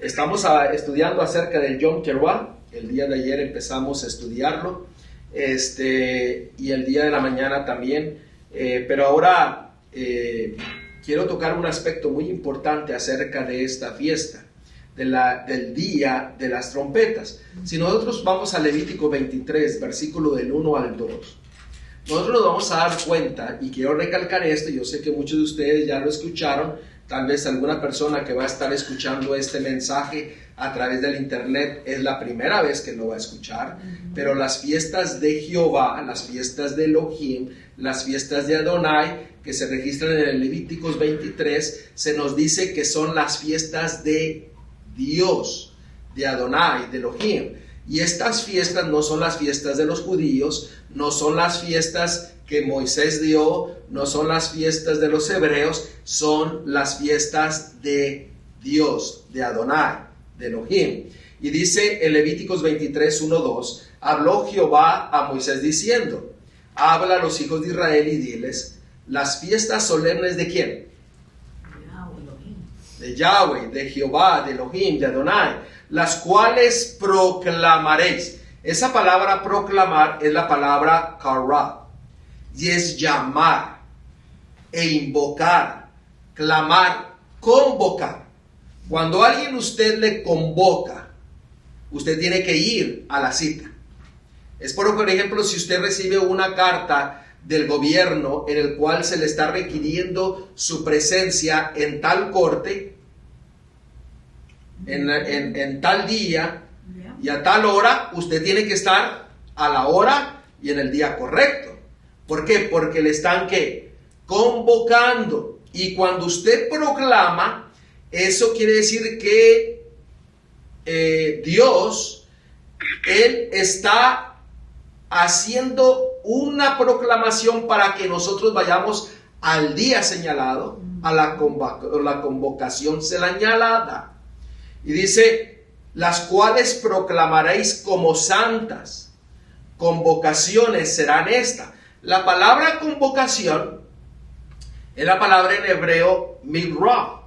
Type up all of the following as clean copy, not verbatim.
Estamos estudiando acerca del Yom Teruah. El día de ayer empezamos a estudiarlo, y el día de la mañana también. Pero ahora quiero tocar un aspecto muy importante acerca de esta fiesta, del día de las trompetas. Si nosotros vamos a Levítico 23, versículo del 1 al 2, nosotros nos vamos a dar cuenta, y quiero recalcar esto, yo sé que muchos de ustedes ya lo escucharon, tal vez alguna persona que va a estar escuchando este mensaje a través del internet es la primera vez que lo va a escuchar, pero las fiestas de Jehová, las fiestas de Elohim, las fiestas de Adonai, que se registran en el Levíticos 23, se nos dice que son las fiestas de Dios, de Adonai, de Elohim. Y estas fiestas no son las fiestas de los judíos, no son las fiestas que Moisés dio, no son las fiestas de los hebreos, son las fiestas de Dios, de Adonai, de Elohim. Y dice en Levíticos 23, 1, 2, habló Jehová a Moisés diciendo, habla a los hijos de Israel y diles, las fiestas solemnes ¿de quién? De Yahweh, de Jehová, de Elohim, de Adonai, las cuales proclamaréis. Esa palabra proclamar es la palabra kara, y es llamar e invocar, clamar, convocar. Cuando alguien usted le convoca, usted tiene que ir a la cita. Es por ejemplo, si usted recibe una carta del gobierno en el cual se le está requiriendo su presencia en tal corte, en tal día y a tal hora, usted tiene que estar a la hora y en el día correcto. ¿Por qué? Porque le están ¿qué? Convocando. Y cuando usted proclama, eso quiere decir que Dios, Él está haciendo una proclamación para que nosotros vayamos al día señalado, a la convocación señalada. Y dice, las cuales proclamaréis como santas, convocaciones serán estas. La palabra convocación es la palabra en hebreo mikrah,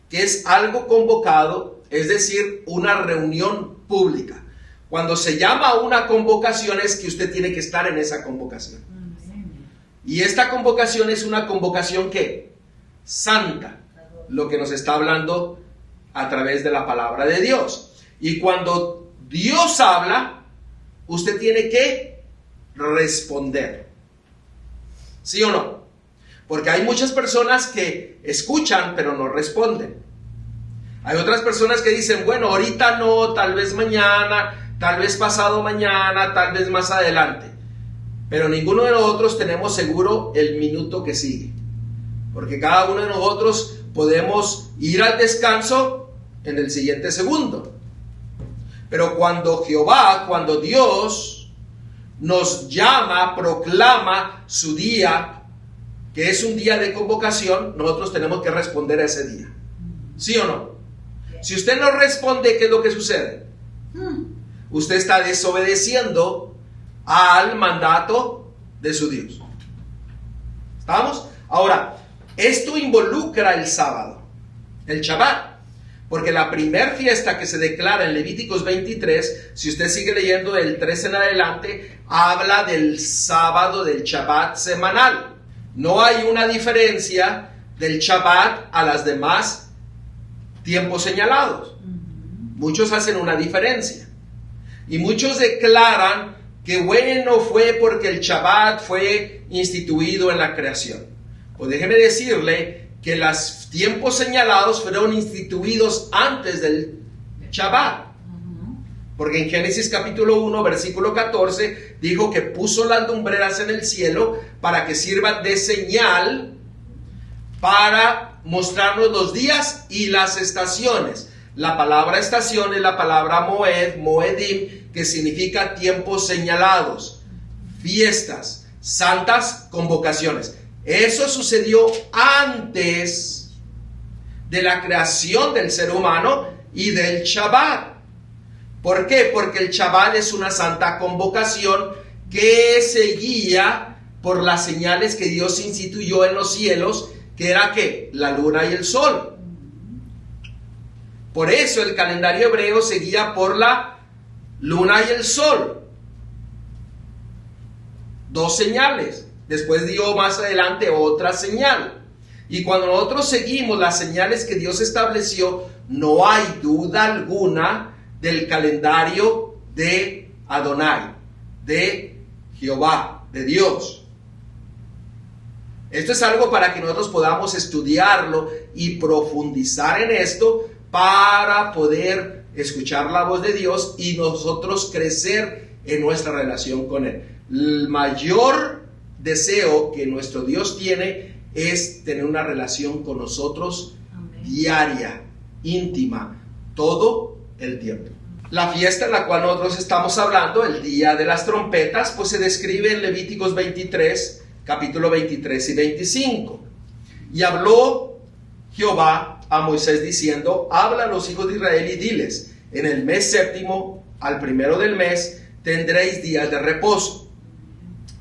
que es algo convocado, es decir, una reunión pública. Cuando se llama una convocación es que usted tiene que estar en esa convocación. Y esta convocación es una convocación ¿qué? Santa, lo que nos está hablando a través de la palabra de Dios. Y cuando Dios habla, usted tiene que responder. ¿Sí o no? Porque hay muchas personas que escuchan pero no responden. Hay otras personas que dicen, bueno, ahorita no, tal vez mañana, tal vez pasado mañana, tal vez más adelante. Pero ninguno de nosotros tenemos seguro el minuto que sigue. Porque cada uno de nosotros podemos ir al descanso en el siguiente segundo. Pero cuando Jehová, cuando Dios nos llama, proclama su día, que es un día de convocación, nosotros tenemos que responder a ese día. ¿Sí o no? Si usted no responde, ¿qué es lo que sucede? Usted está desobedeciendo al mandato de su Dios. ¿Estamos? Ahora, esto involucra el sábado, el Shabbat. Porque la primer fiesta que se declara en Levíticos 23, si usted sigue leyendo del 13 en adelante, habla del sábado, del Shabbat semanal. No hay una diferencia del Shabbat a las demás tiempos señalados. Muchos hacen una diferencia. Y muchos declaran que bueno fue porque el Shabbat fue instituido en la creación. Pues déjeme decirle que los tiempos señalados fueron instituidos antes del Shabbat. Porque en Génesis capítulo 1, versículo 14, dijo que puso las lumbreras en el cielo para que sirvan de señal para mostrarnos los días y las estaciones. La palabra estación es la palabra moed, moedim, que significa tiempos señalados, fiestas, santas convocaciones. Eso sucedió antes de la creación del ser humano y del Shabbat. ¿Por qué? Porque el Shabbat es una santa convocación que se guía por las señales que Dios instituyó en los cielos, que era ¿qué? La luna y el sol. Por eso el calendario hebreo seguía por la luna y el sol. 2 señales. Después dio más adelante otra señal. Y cuando nosotros seguimos las señales que Dios estableció, no hay duda alguna del calendario de Adonai, de Jehová, de Dios. Esto es algo para que nosotros podamos estudiarlo y profundizar en esto para poder escuchar la voz de Dios y nosotros crecer en nuestra relación con Él. El mayor deseo que nuestro Dios tiene es tener una relación con nosotros diaria, íntima, todo el tiempo. La fiesta en la cual nosotros estamos hablando, el día de las trompetas, pues se describe en Levíticos 23, capítulo 23 y 25. Y habló Jehová a Moisés diciendo: habla a los hijos de Israel y diles: en el mes séptimo, al primero del mes, tendréis días de reposo.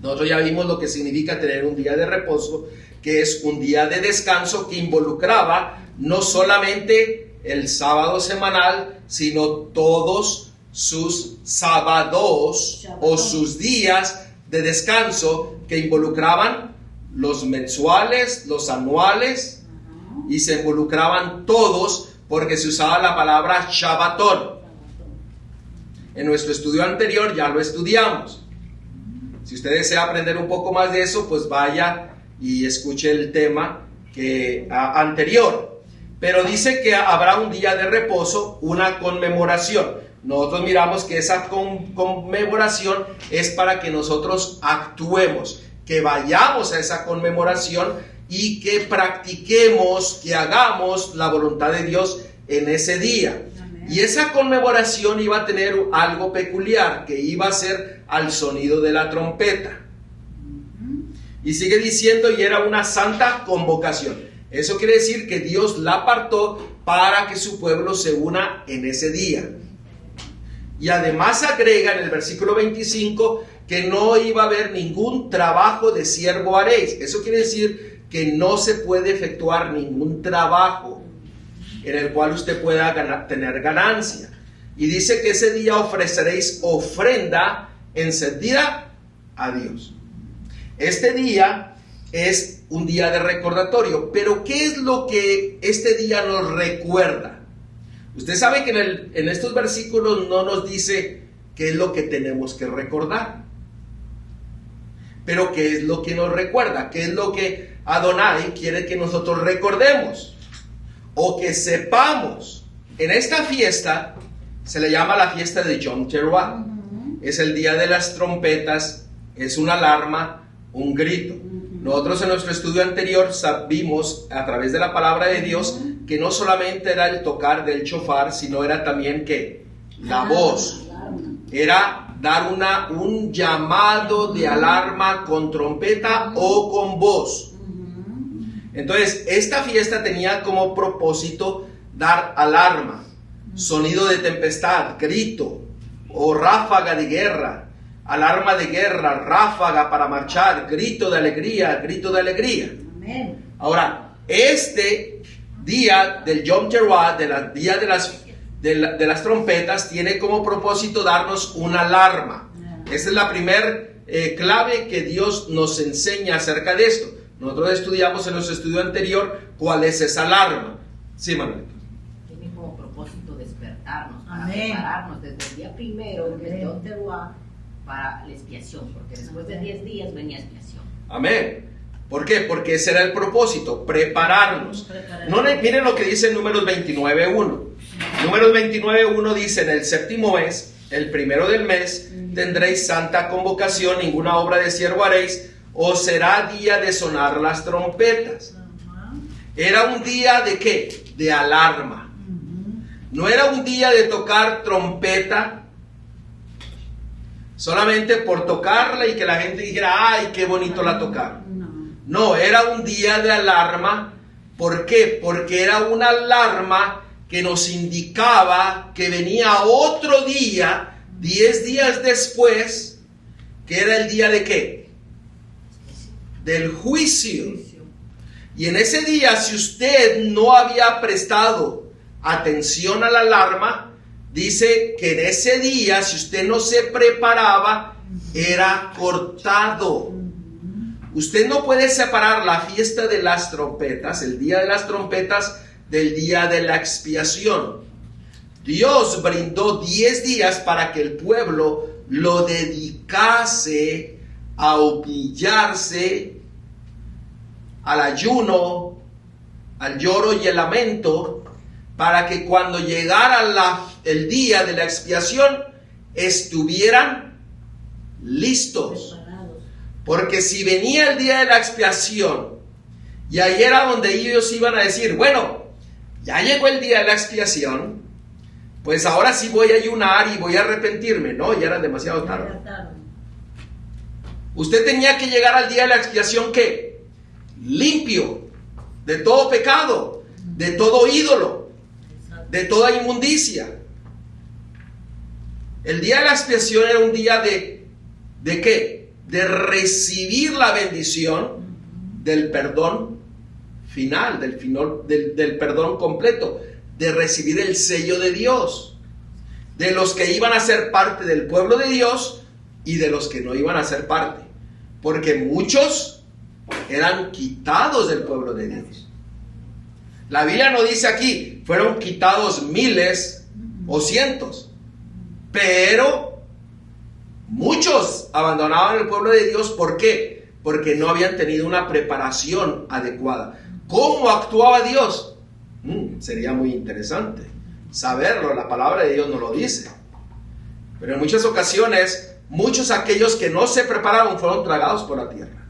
Nosotros ya vimos lo que significa tener un día de reposo, que es un día de descanso que involucraba no solamente el sábado semanal, sino todos sus sábados o sus días de descanso que involucraban los mensuales, los anuales, y se involucraban todos porque se usaba la palabra Shabbatón. En nuestro estudio anterior ya lo estudiamos. Si usted desea aprender un poco más de eso, pues vaya y escuche el tema anterior. Pero dice que habrá un día de reposo, una conmemoración. Nosotros miramos que esa conmemoración es para que nosotros actuemos, que vayamos a esa conmemoración y que practiquemos, que hagamos la voluntad de Dios en ese día. Amén. Y esa conmemoración iba a tener algo peculiar, que iba a ser al sonido de la trompeta. Y sigue diciendo: y era una santa convocación. Eso quiere decir que Dios la apartó para que su pueblo se una en ese día. Y además agrega en el versículo 25 que no iba a haber ningún trabajo de siervo haréis. Eso quiere decir que no se puede efectuar ningún trabajo en el cual usted pueda tener ganancia. Y dice que ese día ofreceréis ofrenda encendida a Dios. Este día es un día de recordatorio, pero ¿qué es lo que este día nos recuerda? Usted sabe que en estos versículos no nos dice qué es lo que tenemos que recordar, pero qué es lo que nos recuerda, qué es lo que Adonai quiere que nosotros recordemos o que sepamos. En esta fiesta se le llama la fiesta de Yom Teruah. Es el día de las trompetas, es una alarma, un grito. Nosotros en nuestro estudio anterior vimos a través de la palabra de Dios que no solamente era el tocar del shofar, sino era también que la voz. Era dar un llamado de alarma con trompeta o con voz. Entonces, esta fiesta tenía como propósito dar alarma, sonido de tempestad, grito o ráfaga de guerra. Alarma de guerra, ráfaga para marchar, grito de alegría, grito de alegría. Amén. Ahora, este día del Yom Teruah, día de las trompetas, tiene como propósito darnos una alarma. Esa es la primer clave que Dios nos enseña acerca de esto. Nosotros estudiamos en nuestro estudio anterior cuál es esa alarma. Sí, Manuel. Tiene como propósito despertarnos, para prepararnos desde el día primero del Yom Teruah para la expiación, porque después de 10 días venía expiación. Amén. ¿Por qué? Porque ese era el propósito, prepararnos. Miren lo que dice en Números 29.1. Números 29.1 dice: en el séptimo mes, el primero del mes, tendréis santa convocación, ninguna obra de siervo haréis, o será día de sonar las trompetas. Era un día de ¿qué? De alarma. No era un día de tocar trompeta solamente por tocarla y que la gente dijera: ¡ay, qué bonito la tocaron! No, era un día de alarma. ¿Por qué? Porque era una alarma que nos indicaba que venía otro día, 10 días después, que era el día de ¿qué? Del juicio. Y en ese día, si usted no había prestado atención a la alarma, dice que en ese día, si usted no se preparaba, era cortado. Usted no puede separar la fiesta de las trompetas, el día de las trompetas, del día de la expiación. Dios brindó 10 días para que el pueblo lo dedicase a humillarse, al ayuno, al lloro y el lamento, para que cuando llegara el día de la expiación estuvieran listos. Porque si venía el día de la expiación y ahí era donde ellos iban a decir, bueno, ya llegó el día de la expiación, pues ahora sí voy a ayunar y voy a arrepentirme. No, ya era demasiado tarde. Usted tenía que llegar al día de la expiación, ¿qué? Limpio de todo pecado, de todo ídolo, de toda inmundicia. El día de la expiación era un día ¿de qué? De recibir la bendición del perdón final, del perdón completo, de recibir el sello de Dios, de los que iban a ser parte del pueblo de Dios y de los que no iban a ser parte, porque muchos eran quitados del pueblo de Dios. La Biblia no dice aquí, fueron quitados miles o cientos, pero muchos abandonaban el pueblo de Dios. ¿Por qué? Porque no habían tenido una preparación adecuada. ¿Cómo actuaba Dios? Sería muy interesante saberlo. La palabra de Dios no lo dice. Pero en muchas ocasiones, muchos aquellos que no se prepararon fueron tragados por la tierra.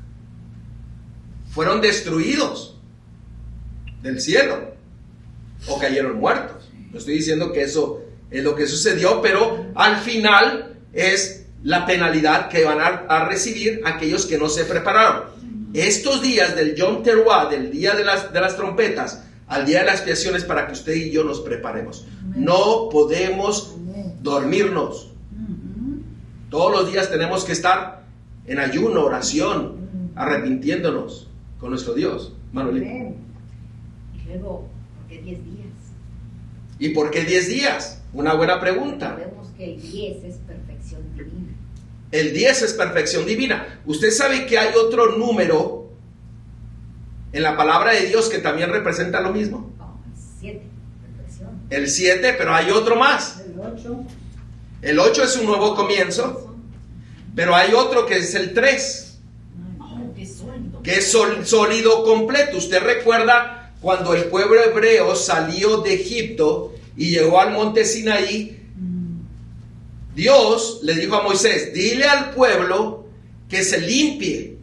Fueron destruidos del cielo o cayeron muertos. No estoy diciendo que eso es lo que sucedió, pero al final es la penalidad que van a recibir aquellos que no se prepararon. Estos días del Yom Teruah, del día de las trompetas, al día de las expiaciones, para que usted y yo nos preparemos. No podemos dormirnos. Todos los días tenemos que estar en ayuno, oración, arrepintiéndonos con nuestro Dios. Manuelito. Y luego, ¿por qué 10 días? ¿Y por qué 10 días? Una buena pregunta. Sabemos que el 10 es perfección divina. El 10 es perfección divina. Usted sabe que hay otro número en la palabra de Dios que también representa lo mismo. Oh, el 7, perfección. El 7, pero hay otro más. El 8. El 8 es un nuevo comienzo, pero hay otro que es el 3. Que es sólido completo. Usted recuerda cuando el pueblo hebreo salió de Egipto y llegó al monte Sinaí. Dios le dijo a Moisés, dile al pueblo que se limpie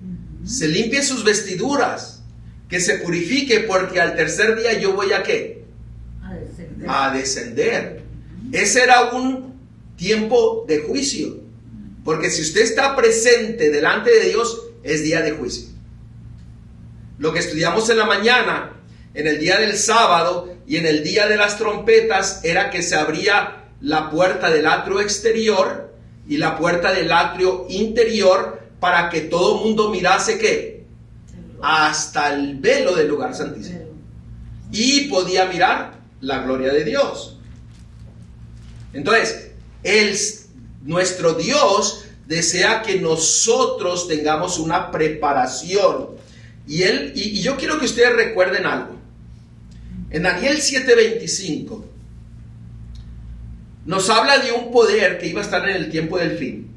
sus vestiduras, que se purifique, porque al tercer día yo voy a ¿qué? A descender. Ese era un tiempo de juicio, porque si usted está presente delante de Dios, es día de juicio. Lo que estudiamos en la mañana, en el día del sábado y en el día de las trompetas, era que se abría la puerta del atrio exterior y la puerta del atrio interior para que todo el mundo mirase ¿qué? Hasta el velo del lugar santísimo. Y podía mirar la gloria de Dios. Entonces, nuestro Dios desea que nosotros tengamos una preparación. Y yo quiero que ustedes recuerden algo. En Daniel 7:25 nos habla de un poder que iba a estar en el tiempo del fin,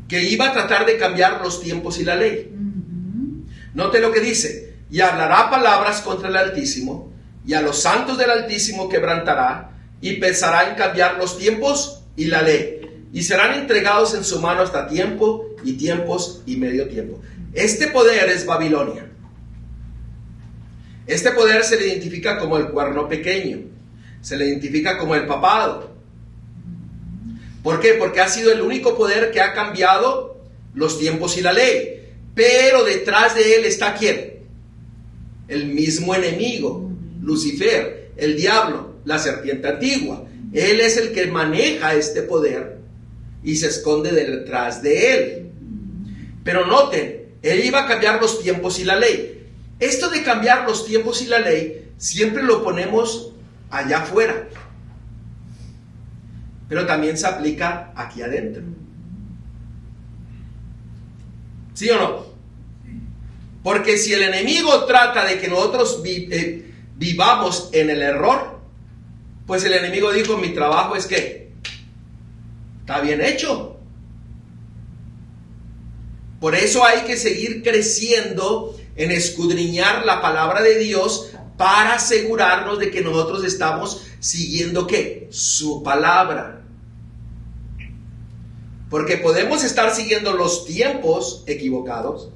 que iba a tratar de cambiar los tiempos y la ley. Note lo que dice: y hablará palabras contra el Altísimo, y a los santos del Altísimo quebrantará, y pensará en cambiar los tiempos y la ley, y serán entregados en su mano hasta tiempo y tiempos y medio tiempo. Este poder es Babilonia. Este poder se le identifica como el cuerno pequeño, se le identifica como el papado. ¿Por qué? Porque ha sido el único poder que ha cambiado los tiempos y la ley. Pero detrás de él está ¿quién? El mismo enemigo, Lucifer, el diablo, la serpiente antigua. Él es el que maneja este poder y se esconde detrás de él. Pero noten, él iba a cambiar los tiempos y la ley. Esto de cambiar los tiempos y la ley siempre lo ponemos allá afuera, pero también se aplica aquí adentro. ¿Sí o no? Porque si el enemigo trata de que nosotros vivamos en el error, pues el enemigo dijo, mi trabajo es que está bien hecho. Por eso hay que seguir creciendo en escudriñar la palabra de Dios para asegurarnos de que nosotros estamos siguiendo ¿qué? Su palabra. Porque podemos estar siguiendo los tiempos equivocados,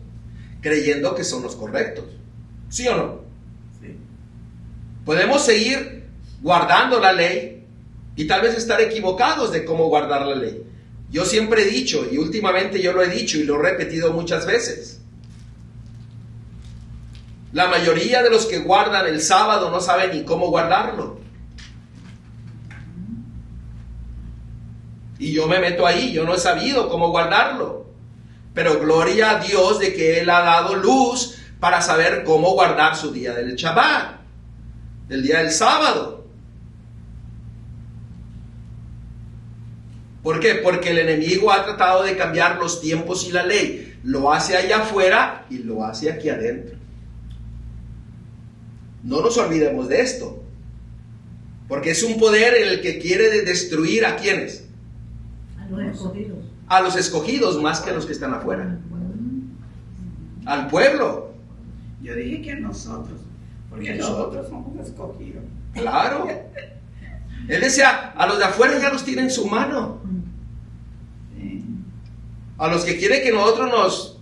creyendo que son los correctos. ¿Sí o no? Sí. Podemos seguir guardando la ley y tal vez estar equivocados de cómo guardar la ley. Yo siempre he dicho, y últimamente yo lo he dicho y lo he repetido muchas veces, la mayoría de los que guardan el sábado no saben ni cómo guardarlo. Y yo me meto ahí, yo no he sabido cómo guardarlo. Pero gloria a Dios de que Él ha dado luz para saber cómo guardar su día del Shabbat, del día del sábado. ¿Por qué? Porque el enemigo ha tratado de cambiar los tiempos y la ley. Lo hace allá afuera y lo hace aquí adentro. No nos olvidemos de esto. Porque es un poder en el que quiere destruir ¿a quiénes? A los escogidos. A los escogidos más que a los que están afuera. Al pueblo. Yo dije que a nosotros, porque nosotros somos escogidos. Claro. Él decía, a los de afuera ya los tiene en su mano. Sí. A los que quiere que nosotros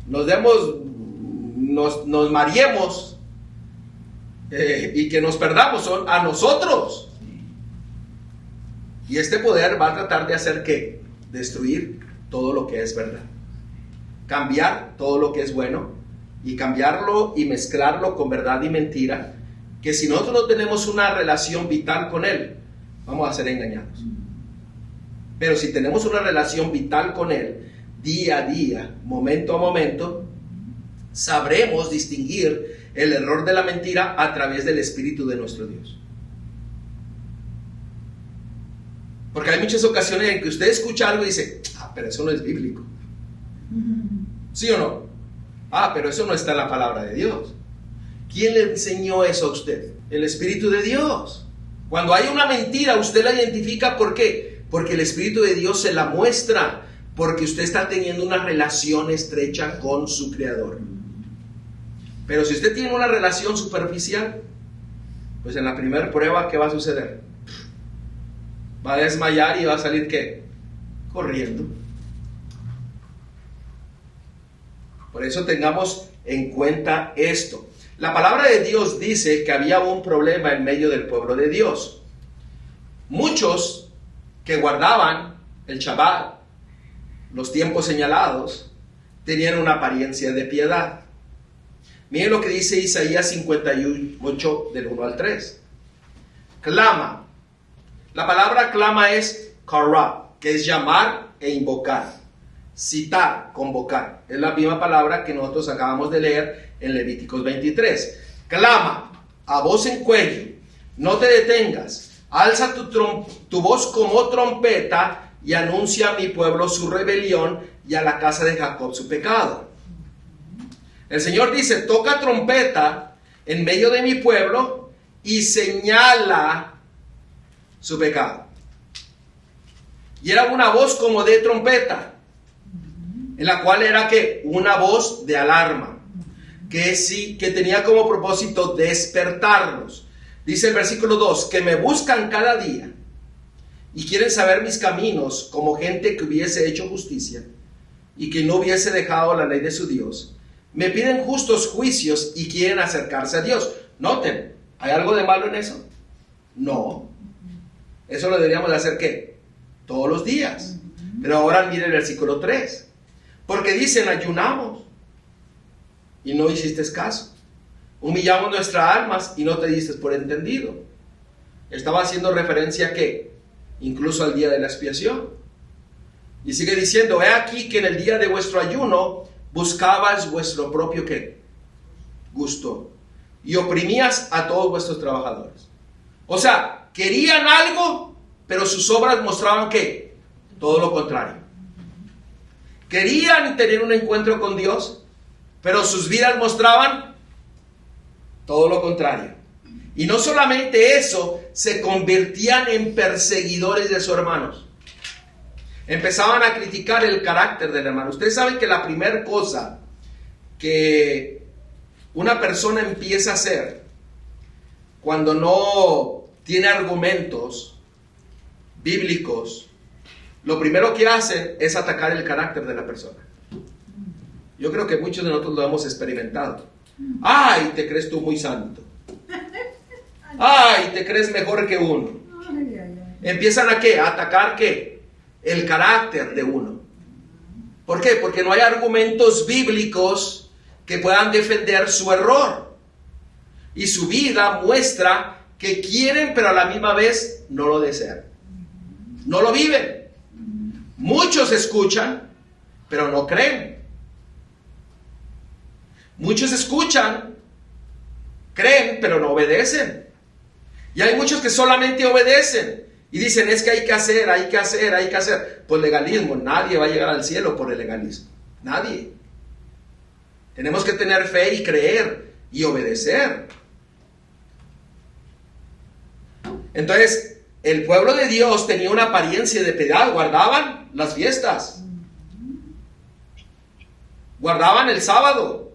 nos demos, nos mareemos y que nos perdamos, son a nosotros. Y este poder va a tratar de hacer ¿qué? Destruir todo lo que es verdad. Cambiar todo lo que es bueno y cambiarlo y mezclarlo con verdad y mentira, que si nosotros no tenemos una relación vital con Él, vamos a ser engañados. Pero si tenemos una relación vital con Él, día a día, momento a momento, sabremos distinguir el error de la mentira a través del Espíritu de nuestro Dios. Porque hay muchas ocasiones en que usted escucha algo y dice, pero eso no es bíblico. ¿Sí o no? Pero eso no está en la palabra de Dios. ¿Quién le enseñó eso a usted? El Espíritu de Dios. Cuando hay una mentira, usted la identifica, ¿por qué? Porque el Espíritu de Dios se la muestra, porque usted está teniendo una relación estrecha con su Creador. Pero si usted tiene una relación superficial, pues en la primera prueba, ¿qué va a suceder? Va a desmayar y va a salir ¿qué? Corriendo. Por eso tengamos en cuenta esto. La palabra de Dios dice que había un problema en medio del pueblo de Dios. Muchos que guardaban el Shabbat, los tiempos señalados, tenían una apariencia de piedad. Miren lo que dice Isaías 58 del 1 al 3. Clama. La palabra clama es kara, que es llamar e invocar. Citar, convocar. Es la misma palabra que nosotros acabamos de leer en Levíticos 23. Clama a voz en cuello, no te detengas, alza tu voz como trompeta y anuncia a mi pueblo su rebelión y a la casa de Jacob su pecado. El Señor dice, toca trompeta en medio de mi pueblo y señala su pecado. Y era una voz como de trompeta, en la cual era que una voz de alarma, que tenía como propósito despertarlos. Dice el versículo 2, que me buscan cada día y quieren saber mis caminos, como gente que hubiese hecho justicia y que no hubiese dejado la ley de su Dios. Me piden justos juicios y quieren acercarse a Dios. Noten, ¿hay algo de malo en eso? No. Eso lo deberíamos de hacer ¿qué? Todos los días. Pero ahora mire el versículo 3. Porque dicen, ayunamos y no hiciste caso. Humillamos nuestras almas y no te diste por entendido. Estaba haciendo referencia a ¿qué? Incluso al día de la expiación. Y sigue diciendo, he aquí que en el día de vuestro ayuno buscabas vuestro propio ¿qué? Gusto. y oprimías a todos vuestros trabajadores. O sea, querían algo, pero sus obras mostraban que todo lo contrario. Querían tener un encuentro con Dios, pero sus vidas mostraban todo lo contrario. Y no solamente eso, se convertían en perseguidores de sus hermanos. Empezaban a criticar el carácter del hermano. Ustedes saben que la primera cosa que una persona empieza a hacer cuando no tiene argumentos bíblicos, lo primero que hacen es atacar el carácter de la persona. Yo creo que muchos de nosotros lo hemos experimentado. ¡Ay, te crees tú muy santo! ¡Ay, te crees mejor que uno! Empiezan a ¿qué? A atacar ¿qué? El carácter de uno. ¿Por qué? Porque no hay argumentos bíblicos que puedan defender su error. Y su vida muestra que quieren, pero a la misma vez no lo desean. No lo viven. Muchos escuchan, pero no creen. Muchos escuchan, creen, pero no obedecen. Y hay muchos que solamente obedecen y dicen, es que hay que hacer, hay que hacer, hay que hacer. Pues legalismo, nadie va a llegar al cielo por el legalismo. Nadie. Tenemos que tener fe y creer y obedecer. Entonces, el pueblo de Dios tenía una apariencia de piedad, guardaban las fiestas, guardaban el sábado,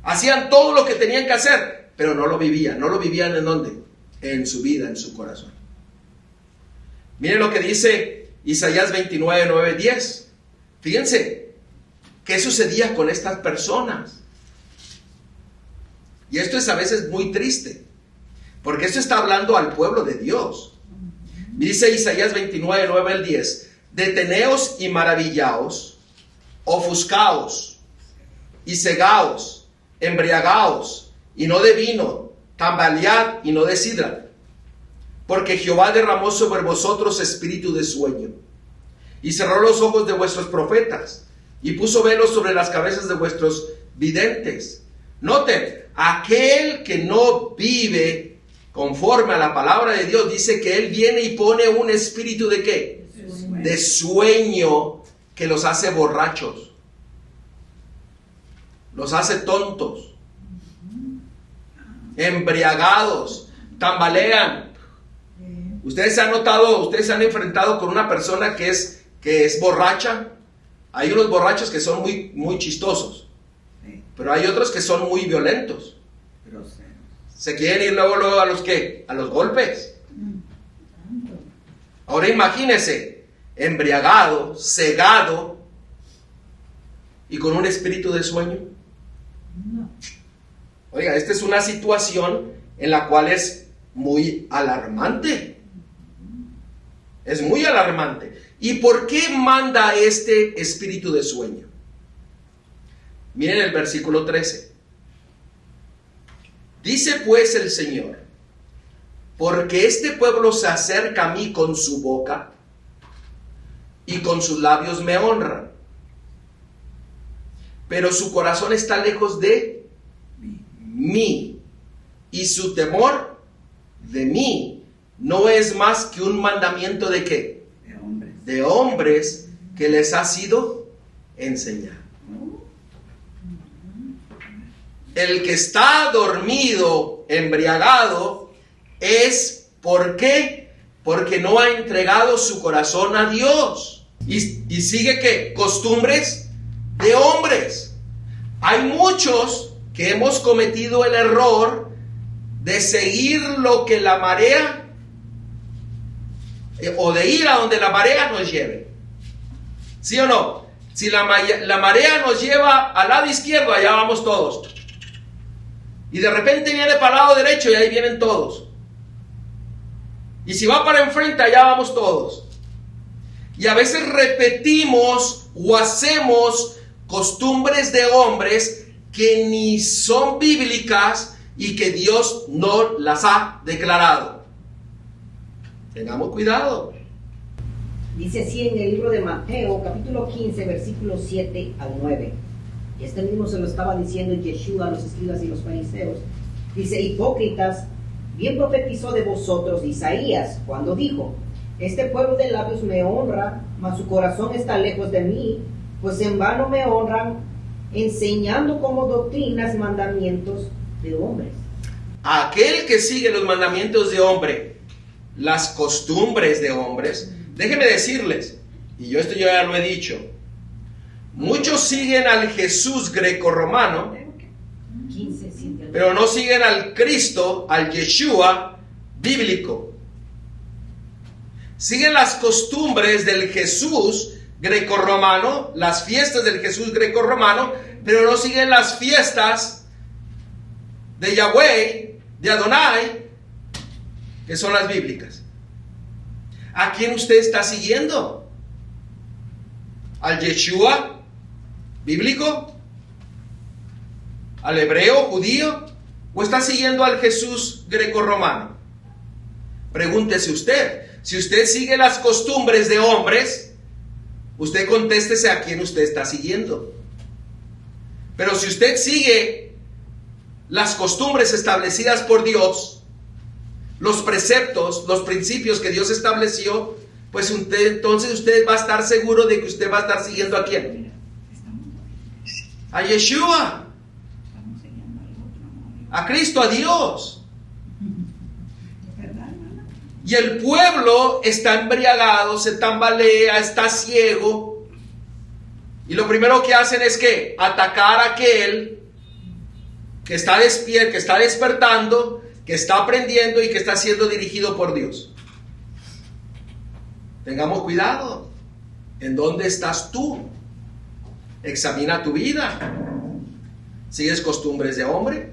hacían todo lo que tenían que hacer, pero no lo vivían. ¿No lo vivían en dónde? En su vida, en su corazón. Miren lo que dice Isaías 29, 9, 10. Fíjense, ¿qué sucedía con estas personas? Y esto es a veces muy triste, porque esto está hablando al pueblo de Dios. Dice Isaías 29, 9 al 10. Deteneos y maravillaos, ofuscaos y cegaos, embriagaos y no de vino, tambalead y no de sidra, porque Jehová derramó sobre vosotros espíritu de sueño y cerró los ojos de vuestros profetas y puso velos sobre las cabezas de vuestros videntes. Noten, aquel que no vive conforme a la palabra de Dios, dice que Él viene y pone un espíritu ¿de qué? De sueño que los hace borrachos, los hace tontos, embriagados, tambalean. Ustedes se han notado, ustedes se han enfrentado con una persona que es borracha. Hay unos borrachos que son muy chistosos, pero hay otros que son muy violentos. Se quieren ir luego a los ¿qué? A los golpes. Ahora imagínese, embriagado, cegado y con un espíritu de sueño. Oiga, esta es una situación en la cual es muy alarmante. Es muy alarmante. ¿Y por qué manda este espíritu de sueño? Miren el versículo 13. Dice pues el Señor, porque este pueblo se acerca a mí con su boca y con sus labios me honran, pero su corazón está lejos de mí y su temor de mí no es más que un mandamiento ¿de qué? De hombres que les ha sido enseñado. El que está dormido, embriagado, es ¿por qué? Porque no ha entregado su corazón a Dios. Y sigue ¿qué? Costumbres de hombres. Hay muchos que hemos cometido el error de seguir lo que la marea, o de ir a donde la marea nos lleve. ¿Sí o no? Si la marea nos lleva al lado izquierdo, allá vamos todos. Y de repente viene para el lado derecho y ahí vienen todos. Y si va para enfrente, allá vamos todos. Y a veces repetimos o hacemos costumbres de hombres que ni son bíblicas y que Dios no las ha declarado. Tengamos cuidado. Dice así en el libro de Mateo, capítulo 15, versículos 7 al 9. Y este mismo se lo estaba diciendo Yeshua a los escribas y los fariseos, Dice, hipócritas, bien profetizó de vosotros Isaías cuando dijo, este pueblo de labios me honra, mas su corazón está lejos de mí, pues en vano me honran, enseñando como doctrinas mandamientos de hombres. Aquel que sigue los mandamientos de hombre, las costumbres de hombres, déjenme decirles, y esto yo ya lo he dicho, muchos siguen al Jesús grecorromano, 15, 7, pero no siguen al Cristo, al Yeshua bíblico. Siguen las costumbres del Jesús grecorromano, las fiestas del Jesús grecorromano, pero no siguen las fiestas de Yahweh, de Adonai, que son las bíblicas. ¿A quién usted está siguiendo? ¿Al Yeshua bíblico? ¿Al hebreo judío? ¿O está siguiendo al Jesús grecorromano? Pregúntese usted. Si usted sigue las costumbres de hombres, usted contéstese a quién usted está siguiendo. Pero si usted sigue las costumbres establecidas por Dios, los preceptos, los principios que Dios estableció, pues entonces usted va a estar seguro de que usted va a estar siguiendo ¿a quién? A Yeshua, a Cristo, a Dios. Y el pueblo está embriagado, se tambalea, está ciego. Y lo primero que hacen es que atacar a aquel que está despierto, que está despertando, que está aprendiendo y que está siendo dirigido por Dios. Tengamos cuidado. ¿En dónde estás tú? Examina tu vida. ¿Sigues costumbres de hombre?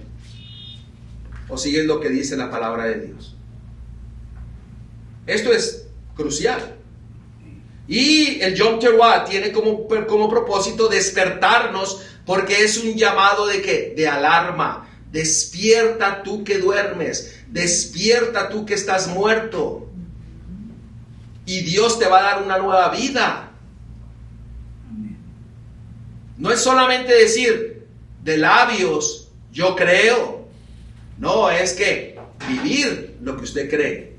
¿O sigues lo que dice la palabra de Dios? Esto es crucial. Y el Yom Teruah tiene como propósito despertarnos, porque es un llamado de ¿qué? De alarma. Despierta tú que duermes, despierta tú que estás muerto, y Dios te va a dar una nueva vida. No es solamente decir de labios yo creo, no, es que vivir lo que usted cree,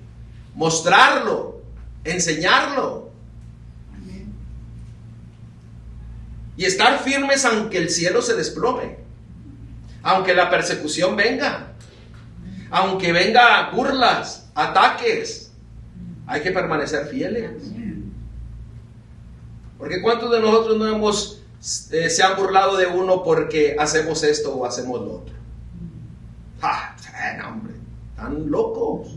mostrarlo, enseñarlo. Y estar firmes aunque el cielo se desplome, aunque la persecución venga, aunque venga burlas, ataques, hay que permanecer fieles. Porque ¿cuántos de nosotros no hemos se han burlado de uno porque hacemos esto o hacemos lo otro? No, hombre, están locos.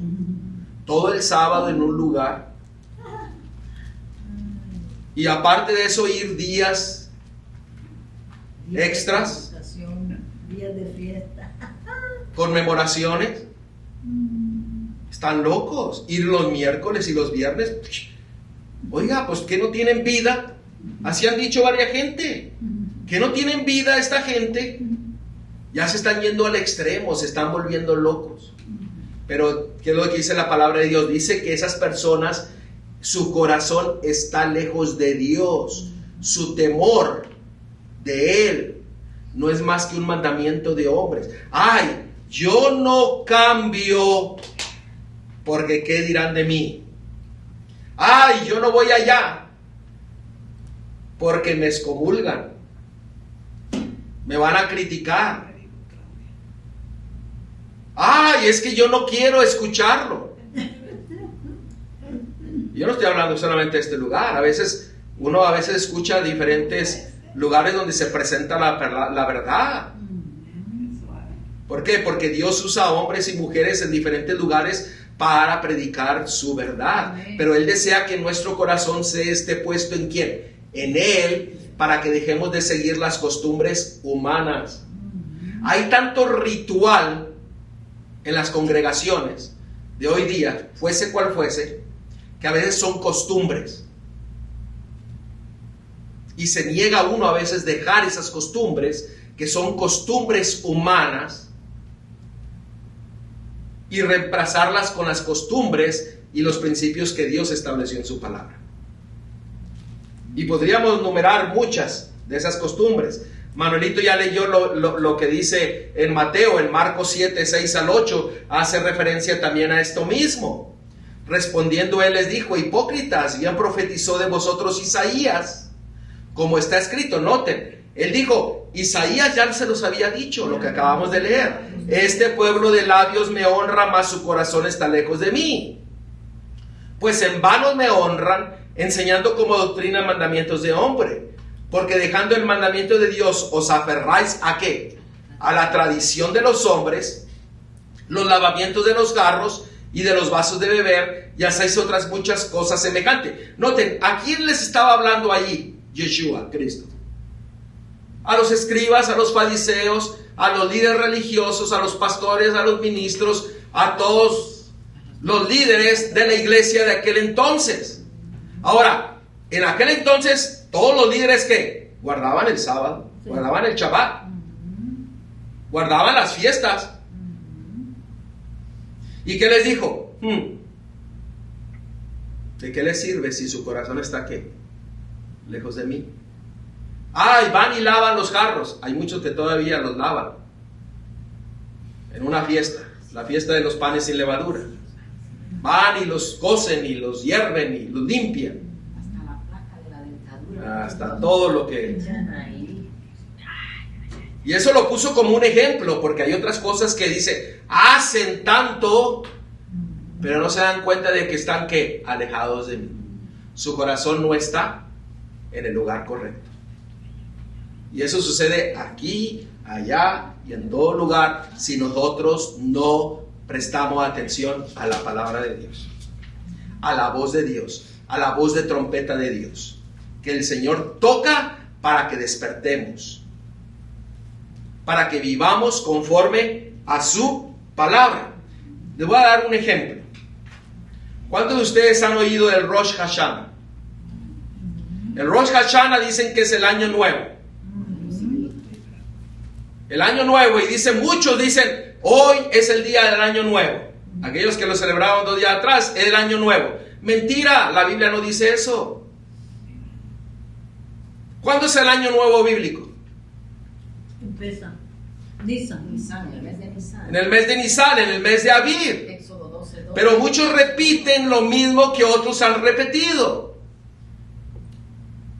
Todo el sábado en un lugar, y aparte de eso ir días extras, días de fiesta, conmemoraciones. Están locos. Ir los miércoles y los viernes. Oiga, pues que no tienen vida. Así han dicho varias gente, que no tienen vida esta gente. Ya se están yendo al extremo, se están volviendo locos. Pero ¿qué es lo que dice la palabra de Dios? Dice que esas personas, su corazón está lejos de Dios. Su temor de Él no es más que un mandamiento de hombres. Ay, yo no cambio porque ¿qué dirán de mí? Ay, yo no voy allá porque me excomulgan, me van a criticar. Ay, es que yo no quiero escucharlo. Yo no estoy hablando solamente de este lugar. Uno a veces escucha diferentes lugares donde se presenta la verdad. ¿Por qué? Porque Dios usa a hombres y mujeres en diferentes lugares para predicar su verdad. Pero Él desea que nuestro corazón se esté puesto ¿en quién? En Él, para que dejemos de seguir las costumbres humanas. Hay tanto ritual en las congregaciones de hoy día, fuese cual fuese, que a veces son costumbres. Y se niega uno a veces dejar esas costumbres, que son costumbres humanas, y reemplazarlas con las costumbres y los principios que Dios estableció en su palabra. Y podríamos numerar muchas de esas costumbres. Manuelito ya leyó lo que dice en Mateo, en Marcos 7, 6 al 8, hace referencia también a esto mismo. Respondiendo él les dijo: hipócritas, bien profetizó de vosotros Isaías, como está escrito. Noten, él dijo, Isaías ya se los había dicho, lo que acabamos de leer. Este pueblo de labios me honra, mas su corazón está lejos de mí. Pues en vano me honran, enseñando como doctrina mandamientos de hombre. Porque dejando el mandamiento de Dios, os aferráis ¿a qué? A la tradición de los hombres, los lavamientos de los jarros y de los vasos de beber, y hacéis otras muchas cosas semejantes. Noten, ¿a quién les estaba hablando allí? Yeshua, Cristo. A los escribas, a los fariseos, a los líderes religiosos, a los pastores, a los ministros, a todos los líderes de la iglesia de aquel entonces. Ahora, en aquel entonces, todos los líderes que guardaban el sábado, guardaban el Shabbat, guardaban las fiestas. ¿Y qué les dijo? ¿De qué les sirve si su corazón está ¿qué? Lejos de mí? Ay, van y lavan los jarros. Hay muchos que todavía los lavan en una fiesta, la fiesta de los panes sin levadura. Van y los cocen y los hierven y los limpian. Hasta la placa de la dentadura. Hasta todo lo que... Y eso lo puso como un ejemplo, porque hay otras cosas que dice, hacen tanto, pero no se dan cuenta de que están ¿qué? Alejados de mí. Su corazón no está en el lugar correcto. Y eso sucede aquí, allá y en todo lugar si nosotros no prestamos atención a la palabra de Dios, a la voz de Dios, a la voz de trompeta de Dios, que el Señor toca para que despertemos, para que vivamos conforme a su palabra. Les voy a dar un ejemplo. ¿Cuántos de ustedes han oído del Rosh Hashanah? El Rosh Hashanah dicen que es el año nuevo. El año nuevo, y dicen, muchos dicen, hoy es el día del año nuevo. Aquellos que lo celebraron 2 días atrás, es el año nuevo. Mentira, la Biblia no dice eso. ¿Cuándo es el año nuevo bíblico? Empieza. Nisan. En el mes de Nisan. En el mes de Nisan, en el mes de Abib. Éxodo 12. Pero muchos repiten lo mismo que otros han repetido.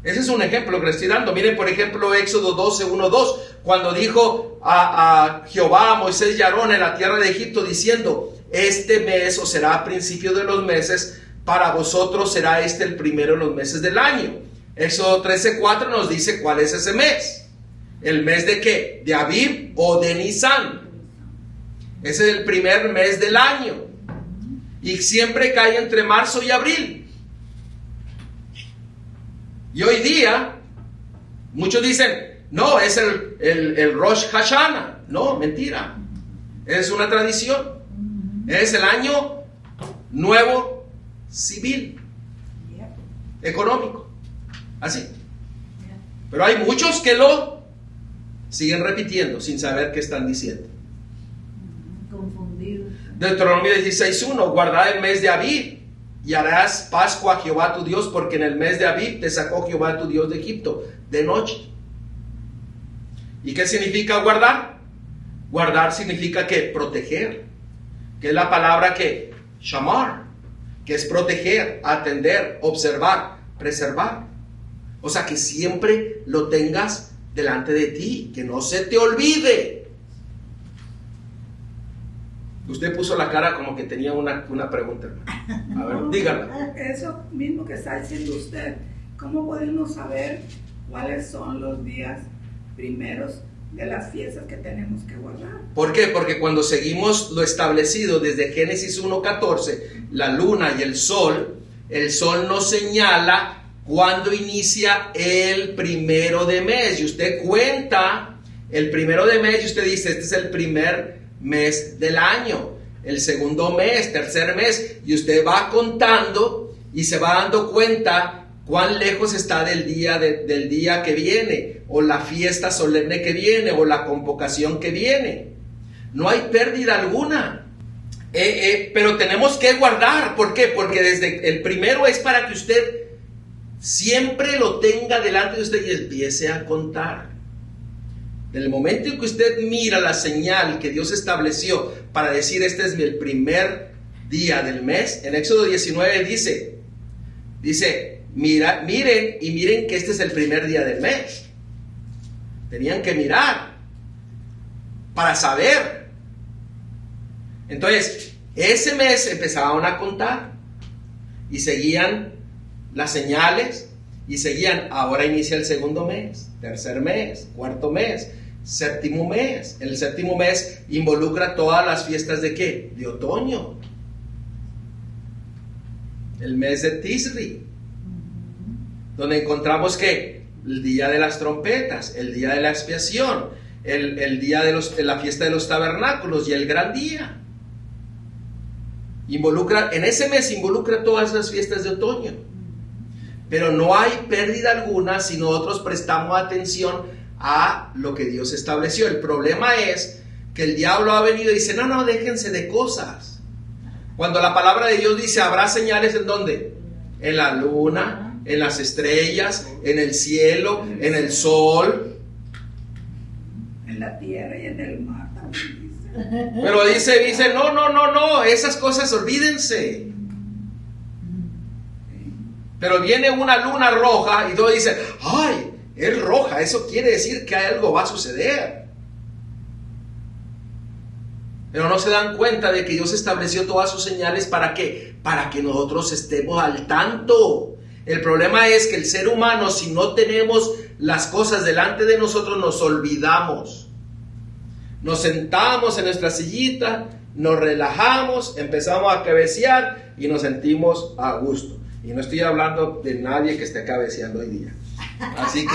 Ese es un ejemplo que les estoy dando. Miren, por ejemplo, Éxodo 12, 1, 2, cuando dijo a Jehová, a Moisés y a Aarón en la tierra de Egipto, diciendo, este mes, o será a principio de los meses, para vosotros será este el primero de los meses del año. Éxodo 13, 4 nos dice cuál es ese mes. ¿El mes de qué? ¿De Abib o de Nisan? Ese es el primer mes del año. Y siempre cae entre marzo y abril. Y hoy día, muchos dicen, no, es el Rosh Hashanah. No, mentira. Es una tradición. Es el año nuevo civil, económico. Así. Pero hay muchos que lo siguen repitiendo sin saber qué están diciendo. Confundido. Deuteronomio 16:1, guardad el mes de Abib y harás Pascua a Jehová tu Dios, porque en el mes de Abib te sacó Jehová tu Dios de Egipto de noche. ¿Y qué significa guardar? Guardar significa que proteger, que es la palabra que shamar, que es proteger, atender, observar, preservar. O sea, que siempre lo tengas delante de ti, que no se te olvide. Usted puso la cara como que tenía una pregunta. A ver, dígala. Eso mismo que está diciendo usted, ¿cómo podemos saber cuáles son los días primeros de las fiestas que tenemos que guardar? ¿Por qué? Porque cuando seguimos lo establecido desde Génesis 1:14, la luna y el sol nos señala cuando inicia el primero de mes. Y usted cuenta el primero de mes y usted dice, este es el primer mes del año, el segundo mes, tercer mes, y usted va contando y se va dando cuenta cuán lejos está del día que viene, o la fiesta solemne que viene, o la convocación que viene. No hay pérdida alguna. Pero tenemos que guardar. ¿Por qué? Porque desde el primero es para que usted siempre lo tenga delante de usted y empiece a contar. Del momento en que usted mira la señal que Dios estableció para decir este es el primer día del mes, en Éxodo 19 dice, miren que este es el primer día del mes. Tenían que mirar para saber. Entonces, ese mes empezaban a contar y seguían las señales y seguían. Ahora inicia el segundo mes, tercer mes, cuarto mes, séptimo mes. El séptimo mes involucra todas las fiestas ¿de qué? De otoño. El mes de Tisri, donde encontramos ¿qué? El día de las trompetas, el día de la expiación, el día de la fiesta de los tabernáculos y el gran día. En ese mes involucra todas las fiestas de otoño. Pero no hay pérdida alguna si nosotros prestamos atención a lo que Dios estableció. El problema es que el diablo ha venido y dice, no, déjense de cosas. Cuando la palabra de Dios dice, habrá señales ¿en dónde? En la luna, en las estrellas, en el cielo, en el sol. En la tierra y en el mar también dice. Pero dice, no, esas cosas olvídense. Pero viene una luna roja y todo dice, ay, es roja, eso quiere decir que algo va a suceder. Pero no se dan cuenta de que Dios estableció todas sus señales ¿para qué? Para que nosotros estemos al tanto. El problema es que el ser humano, si no tenemos las cosas delante de nosotros, nos olvidamos. Nos sentamos en nuestra sillita, nos relajamos, empezamos a cabecear y nos sentimos a gusto. Y no estoy hablando de nadie que esté cabeceando hoy día. Así que...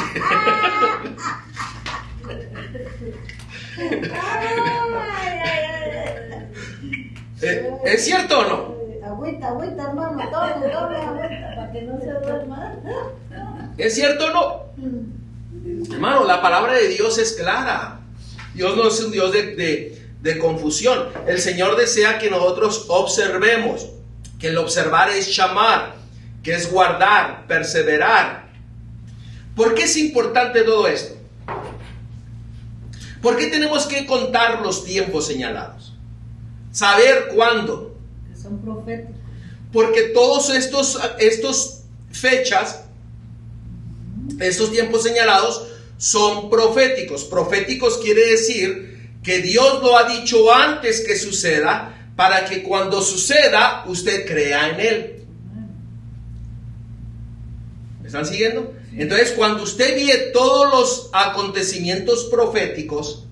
¿Es cierto o no? Agüita, hermano, doble agüita, para que no se duerma. ¿Es cierto o no? Hermano, la palabra de Dios es clara. Dios no es un Dios de confusión. El Señor desea que nosotros observemos, que el observar es llamar, que es guardar, perseverar. ¿Por qué es importante todo esto? ¿Por qué tenemos que contar los tiempos señalados? Saber cuándo. Que son proféticos. Porque todos estos fechas, estos tiempos señalados son proféticos. Proféticos quiere decir que Dios lo ha dicho antes que suceda, para que cuando suceda usted crea en él. ¿Me están siguiendo? Entonces, cuando usted ve todos los acontecimientos proféticos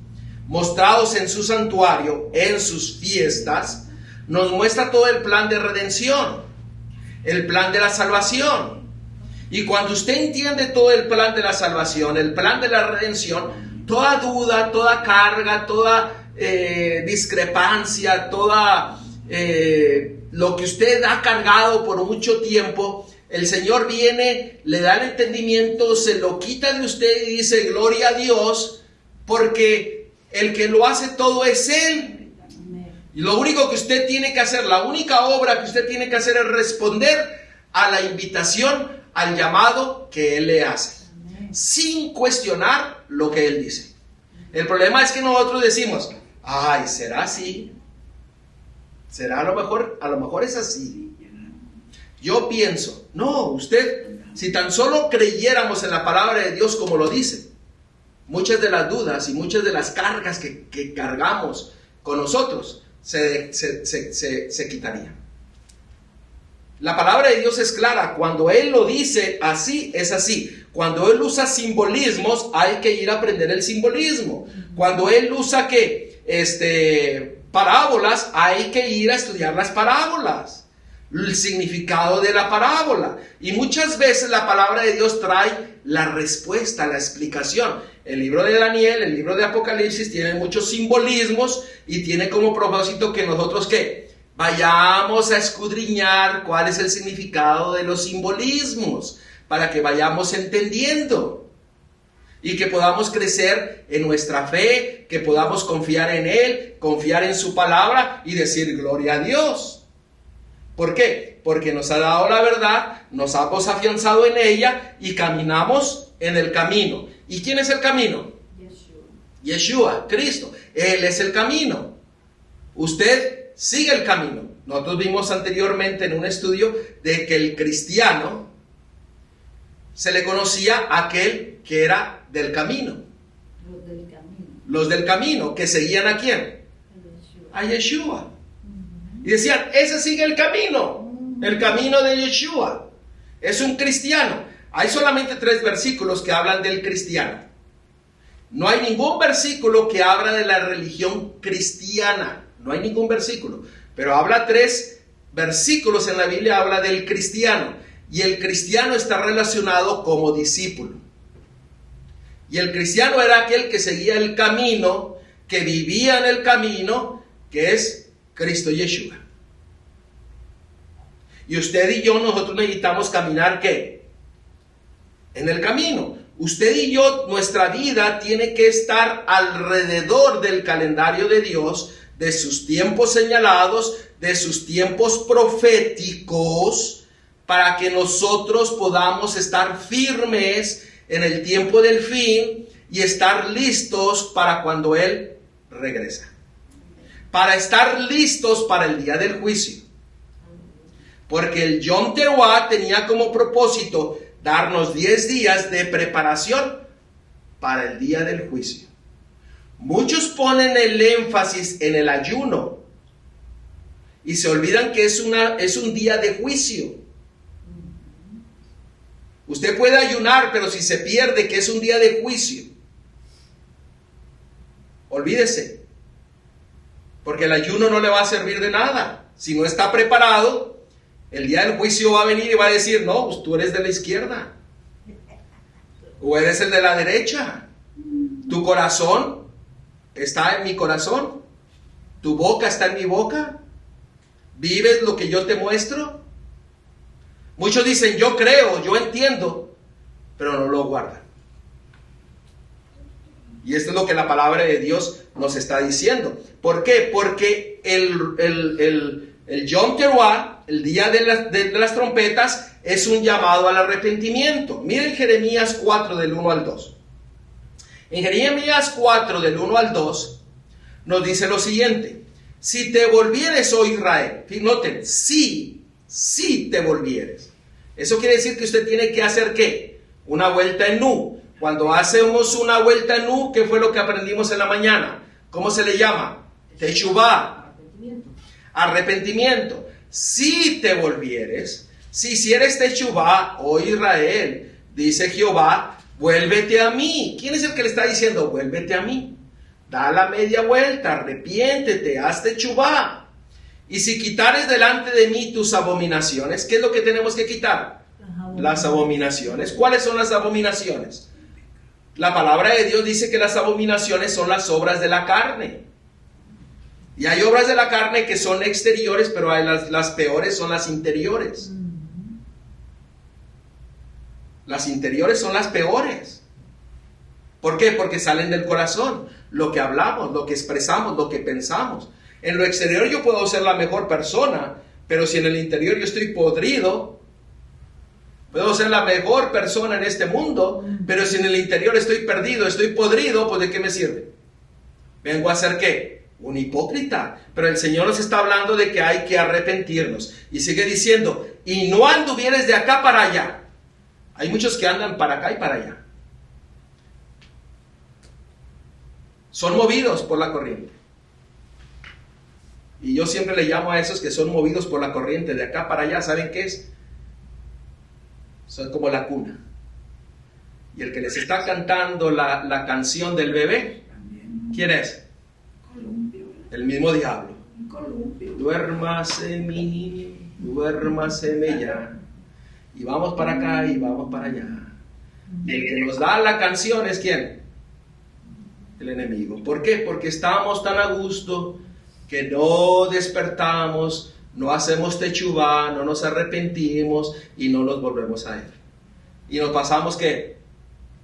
mostrados en su santuario, en sus fiestas, nos muestra todo el plan de redención, el plan de la salvación. Y cuando usted entiende todo el plan de la salvación, el plan de la redención, toda duda, toda carga, toda discrepancia, toda lo que usted ha cargado por mucho tiempo, el Señor viene, le da el entendimiento, se lo quita de usted y dice, gloria a Dios, porque el que lo hace todo es Él. Y lo único que usted tiene que hacer, la única obra que usted tiene que hacer es responder a la invitación, al llamado que Él le hace, sin cuestionar lo que Él dice. El problema es que nosotros decimos, ay, ¿será así? ¿Será a lo mejor es así? Yo pienso, no, usted, si tan solo creyéramos en la palabra de Dios como lo dice, muchas de las dudas y muchas de las cargas que cargamos con nosotros se quitarían. La palabra de Dios es clara. Cuando Él lo dice así, es así. Cuando Él usa simbolismos, hay que ir a aprender el simbolismo. Cuando Él usa parábolas, hay que ir a estudiar las parábolas, el significado de la parábola. Y muchas veces la palabra de Dios trae la respuesta, la explicación. El libro de Daniel, el libro de Apocalipsis tiene muchos simbolismos y tiene como propósito que nosotros vayamos a escudriñar cuál es el significado de los simbolismos, para que vayamos entendiendo y que podamos crecer en nuestra fe, que podamos confiar en Él, confiar en su palabra y decir gloria a Dios. ¿Por qué? Porque nos ha dado la verdad, nos hemos afianzado en ella y caminamos en el camino. ¿Y quién es el camino? Yeshua, Cristo. Él es el camino. Usted sigue el camino. Nosotros vimos anteriormente en un estudio de que el cristiano se le conocía a aquel que era del camino. Los del camino. Los del camino, que seguían ¿a quién? A Yeshua. A Yeshua. Y decían, ese sigue el camino de Yeshua. Es un cristiano. Hay solamente 3 versículos que hablan del cristiano. No hay ningún versículo que habla de la religión cristiana. No hay ningún versículo. Pero habla 3 versículos en la Biblia, habla del cristiano. Y el cristiano está relacionado como discípulo. Y el cristiano era aquel que seguía el camino, que vivía en el camino, que es Cristo Yeshua. Y usted y yo, nosotros necesitamos caminar, ¿qué? En el camino. Usted y yo, nuestra vida tiene que estar alrededor del calendario de Dios, de sus tiempos señalados, de sus tiempos proféticos, para que nosotros podamos estar firmes en el tiempo del fin y estar listos para cuando Él regresa. Para estar listos para el día del juicio. Porque el Yom Teruah tenía como propósito darnos 10 días de preparación para el día del juicio. Muchos ponen el énfasis en el ayuno y se olvidan que es un día de juicio. Usted puede ayunar, pero si se pierde que es un día de juicio, olvídese, porque el ayuno no le va a servir de nada. Si no está preparado, el día del juicio va a venir y va a decir, no, pues tú eres de la izquierda, o eres el de la derecha. Tu corazón está en mi corazón, tu boca está en mi boca, vives lo que yo te muestro. Muchos dicen, yo creo, yo entiendo, pero no lo guardan. Y esto es lo que la palabra de Dios nos está diciendo. ¿Por qué? Porque el Yom Teruah, el día de las trompetas, es un llamado al arrepentimiento. Miren Jeremías 4 del 1 al 2. En Jeremías 4 del 1 al 2 nos dice lo siguiente: si te volvieres, oh Israel, noten, si te volvieres. Eso quiere decir que usted tiene que hacer ¿qué? Una vuelta en U. Cuando hacemos una vuelta en U, ¿qué fue lo que aprendimos en la mañana? ¿Cómo se le llama? Teshuvah. Arrepentimiento. Si te volvieres, si hicieres Teshuvah, oh Israel, dice Jehová, vuélvete a mí. ¿Quién es el que le está diciendo? Vuélvete a mí. Da la media vuelta, arrepiéntete, haz Teshuvah. Y si quitares delante de mí tus abominaciones, ¿qué es lo que tenemos que quitar? Las abominaciones. ¿Cuáles son las abominaciones? La palabra de Dios dice que las abominaciones son las obras de la carne. Y hay obras de la carne que son exteriores, pero hay las peores son las interiores. Las interiores son las peores. ¿Por qué? Porque salen del corazón. Lo que hablamos, lo que expresamos, lo que pensamos. En lo exterior yo puedo ser la mejor persona, pero si en el interior yo estoy podrido, puedo ser la mejor persona en este mundo, pero si en el interior estoy perdido, estoy podrido, pues ¿de qué me sirve? ¿Vengo a ser qué? Un hipócrita. Pero el Señor nos está hablando de que hay que arrepentirnos. Y sigue diciendo, y no anduvieres de acá para allá. Hay muchos que andan para acá y para allá. Son movidos por la corriente. Y yo siempre le llamo a esos que son movidos por la corriente de acá para allá. ¿Saben qué es? Son como la cuna. Y el que les está cantando la canción del bebé, ¿quién es? Columpio. El mismo diablo. Un columpio. Duérmase mi niño, duérmaseme ya. Y vamos para acá y vamos para allá. Y el que nos da la canción es ¿quién? El enemigo. ¿Por qué? Porque estamos tan a gusto que no despertamos, no hacemos Teshuvah, no nos arrepentimos y no nos volvemos a Él. Y nos pasamos ¿qué?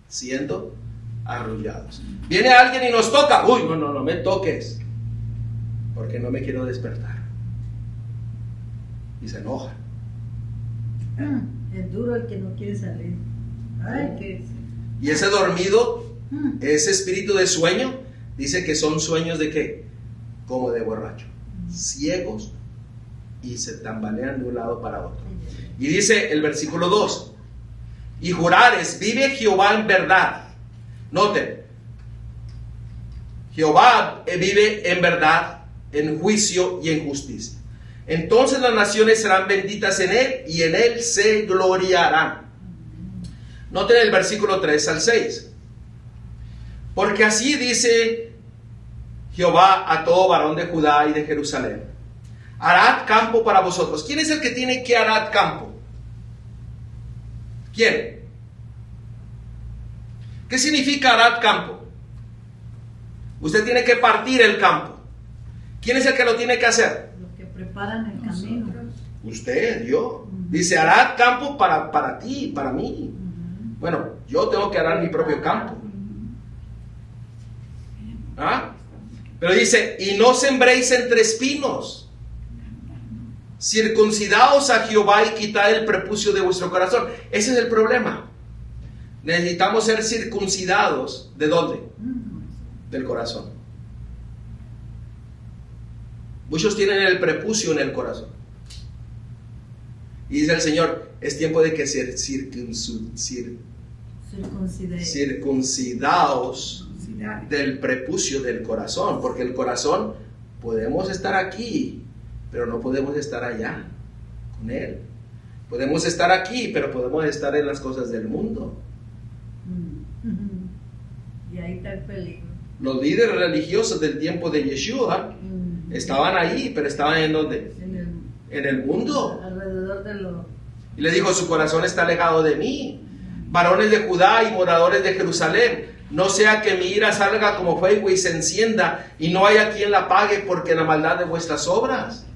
Siendo arrullados. Viene alguien y nos toca. Uy, no me toques, porque no me quiero despertar. Y se enoja. Es duro el que no quiere salir. Ay, que Y ese dormido, ese espíritu de sueño, Dice que son sueños de ¿qué? Como de borracho, ciegos y se tambalean de un lado para otro. Y dice el versículo 2, y jurares, vive Jehová en verdad. Noten, Jehová vive en verdad, en juicio y en justicia. Entonces las naciones serán benditas en él y en él se gloriarán. Noten el versículo 3 al 6. Porque así dice Jehová a todo varón de Judá y de Jerusalén: harad campo para vosotros. ¿Quién es el que tiene que harad campo? ¿Quién? ¿Qué significa harad campo? Usted tiene que partir el campo. ¿Quién es el que lo tiene que hacer? Los que preparan el camino. Usted, yo. Dice, harad campo para ti, para mí. Bueno, yo tengo que arar mi propio campo. ¿Ah? Pero dice, y no sembréis entre espinos. Circuncidaos a Jehová y quitad el prepucio de vuestro corazón. Ese es el problema. Necesitamos ser circuncidados. ¿De dónde? Del corazón. Muchos tienen el prepucio en el corazón. Y dice el Señor, es tiempo de que circuncidaos del prepucio del corazón, porque el corazón, podemos estar aquí, pero no podemos estar allá con Él. Podemos estar aquí, pero podemos estar en las cosas del mundo. Y ahí está el peligro. Los líderes religiosos del tiempo de Yeshua estaban ahí, pero estaban ¿en dónde? En el mundo. Alrededor de los... Y le dijo, su corazón está alejado de mí. Varones de Judá y moradores de Jerusalén, no sea que mi ira salga como fuego y se encienda, y no haya quien la pague porque la maldad de vuestras obras.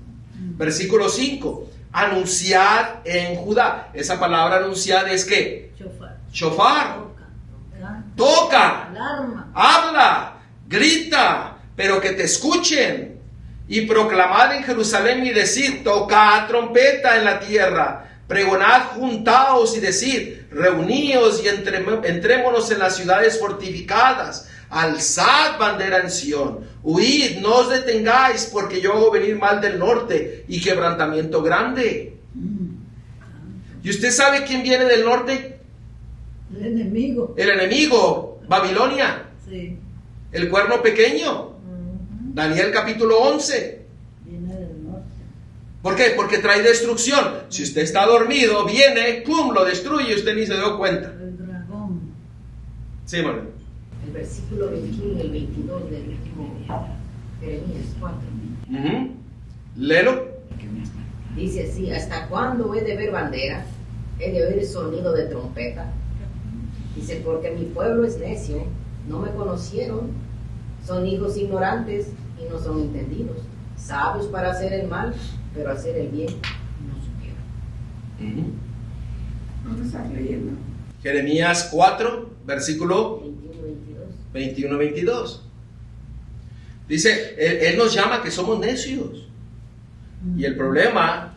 Versículo 5. Anunciad en Judá. Esa palabra anunciad es ¿qué? Shofar. Shofar. Toca. Toca. Alarma. Habla. Grita. Pero que te escuchen. Y proclamad en Jerusalén y decid, tocad trompeta en la tierra. Pregonad, juntaos y decid, reuníos y entrémonos en las ciudades fortificadas. Alzad bandera en Sión, huid, no os detengáis, porque yo hago venir mal del norte y quebrantamiento grande. ¿Y usted sabe quién viene del norte? El enemigo. El enemigo, Babilonia, Sí. el cuerno pequeño. Daniel capítulo 11. Viene del norte. ¿Por qué? Porque trae destrucción. Si usted está dormido, viene, pum, lo destruye y usted ni se dio cuenta. El dragón. Sí, Manuel. El versículo 21 y el 22 del último Jeremías 4. Léelo. Dice así: ¿hasta cuándo he de ver bandera? ¿He de oír el sonido de trompeta? Dice, porque mi pueblo es necio, no me conocieron, son hijos ignorantes y no son entendidos, sabios para hacer el mal, pero hacer el bien no supieron. ¿Dónde estás leyendo? Jeremías 4, versículo 21-22. Dice, él nos llama que somos necios. Y el problema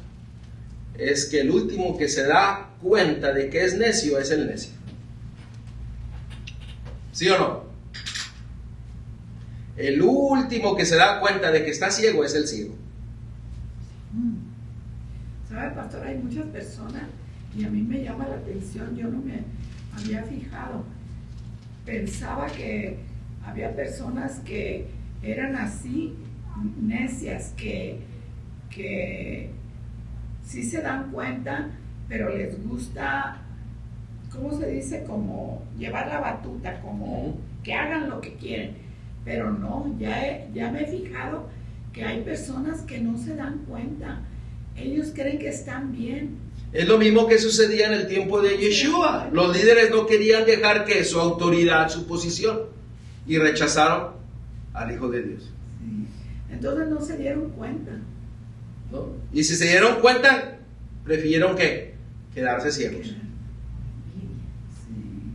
es que el último que se da cuenta de que es necio es el necio. ¿Sí o no? El último que se da cuenta de que está ciego es el ciego. ¿Sabe, pastor? Hay muchas personas y a mí me llama la atención, yo no me había fijado. Pensaba que había personas que eran así, necias, que sí se dan cuenta, pero les gusta, ¿cómo se dice? Como llevar la batuta, como que hagan lo que quieren. Pero no, ya me he fijado que hay personas que no se dan cuenta. Ellos creen que están bien. Es lo mismo que sucedía en el tiempo de Yeshua. Los líderes no querían dejar que su autoridad, su posición, y rechazaron al Hijo de Dios. Sí. Entonces no se dieron cuenta. ¿No? Y si se dieron cuenta, prefirieron ¿qué? Quedarse ciegos. Sí.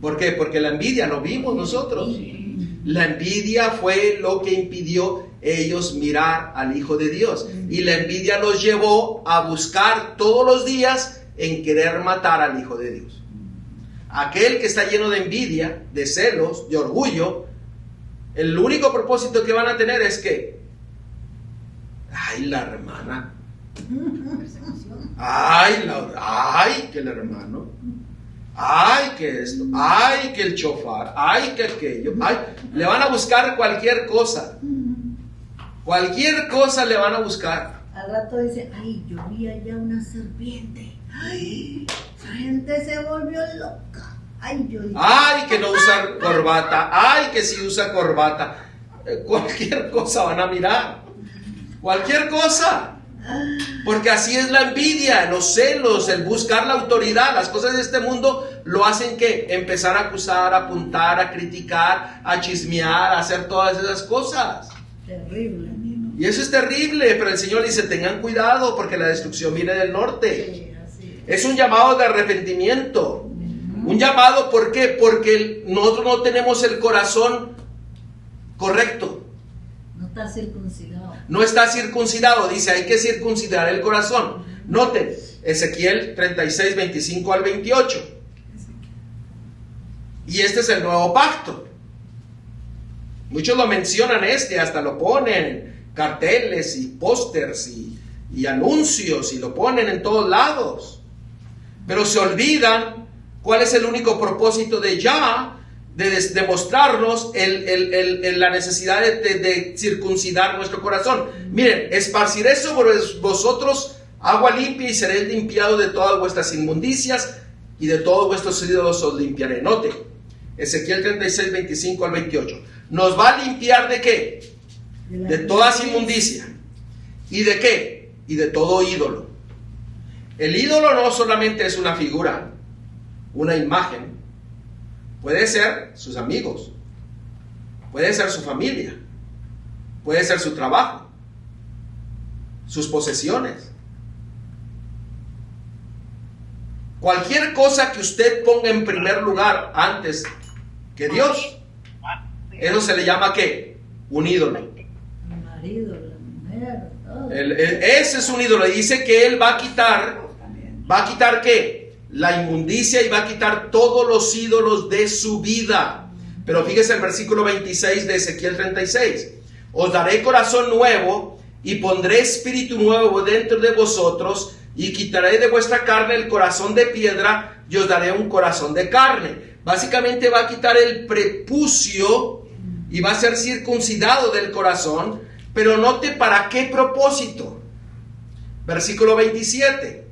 ¿Por qué? Porque la envidia, lo vimos nosotros. La envidia fue lo que impidió ellos mirar al Hijo de Dios. Y la envidia los llevó a buscar todos los días en querer matar al Hijo de Dios. Aquel que está lleno de envidia, de celos, de orgullo, El único propósito que van a tener es que, ay, la hermana, ay, que el hermano, ay, que esto, ay, que el chofar, ay, que aquello, ay, le van a buscar cualquier cosa le van a buscar. Al rato dice, ay, yo vi allá una serpiente. Ay, esa gente se volvió loca. Ay, yo dije, Ay, que no usa corbata, ay, que sí usa corbata. Cualquier cosa van a mirar, cualquier cosa. Porque así es la envidia, los celos, el buscar la autoridad. Las cosas de este mundo lo hacen que empezar a acusar, a apuntar, a criticar, a chismear, a hacer todas esas cosas. terrible. Y eso es terrible, pero el Señor dice, tengan cuidado porque la destrucción viene del norte. Sí, así. Es un llamado de arrepentimiento. Un llamado, ¿por qué? Porque nosotros no tenemos el corazón correcto. No está circuncidado. No está circuncidado, dice, hay que circuncidar el corazón. Noten, Ezequiel 36, 25 al 28. Y este es el nuevo pacto. Muchos lo mencionan hasta lo ponen, carteles y pósters y anuncios, y lo ponen en todos lados. Pero se olvidan cuál es el único propósito de Yah, de mostrarnos la necesidad de circuncidar nuestro corazón. Miren, esparciré sobre vosotros agua limpia y seréis limpiados de todas vuestras inmundicias y de todos vuestros ídolos os limpiaré. Note, Ezequiel 36, 25 al 28. ¿Nos va a limpiar de qué? De toda inmundicia. ¿Y de qué? Y de todo ídolo. El ídolo no solamente es una figura, una imagen. Puede ser sus amigos, puede ser su familia, puede ser su trabajo, sus posesiones. Cualquier cosa que usted ponga en primer lugar antes que Dios, eso se le llama ¿qué? Un ídolo. El marido, la mujer, todo. Ese es un ídolo. Y dice que Él va a quitar ¿qué? La inmundicia, y va a quitar todos los ídolos de su vida. Pero fíjese el versículo 26 de Ezequiel 36. Os daré corazón nuevo y pondré espíritu nuevo dentro de vosotros, y quitaré de vuestra carne el corazón de piedra y os daré un corazón de carne. Básicamente va a quitar el prepucio y va a ser circuncidado del corazón. Pero note para qué propósito. Versículo 27.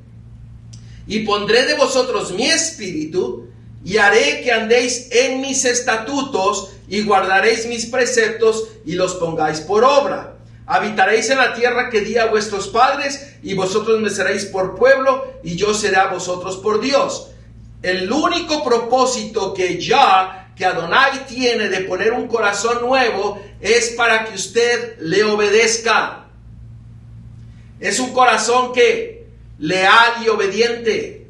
Y pondré de vosotros mi espíritu, y haré que andéis en mis estatutos, y guardaréis mis preceptos, y los pongáis por obra. Habitaréis en la tierra que di a vuestros padres, y vosotros me seréis por pueblo, y yo seré a vosotros por Dios. El único propósito que Adonai tiene de poner un corazón nuevo es para que usted le obedezca. Es un corazón que leal y obediente.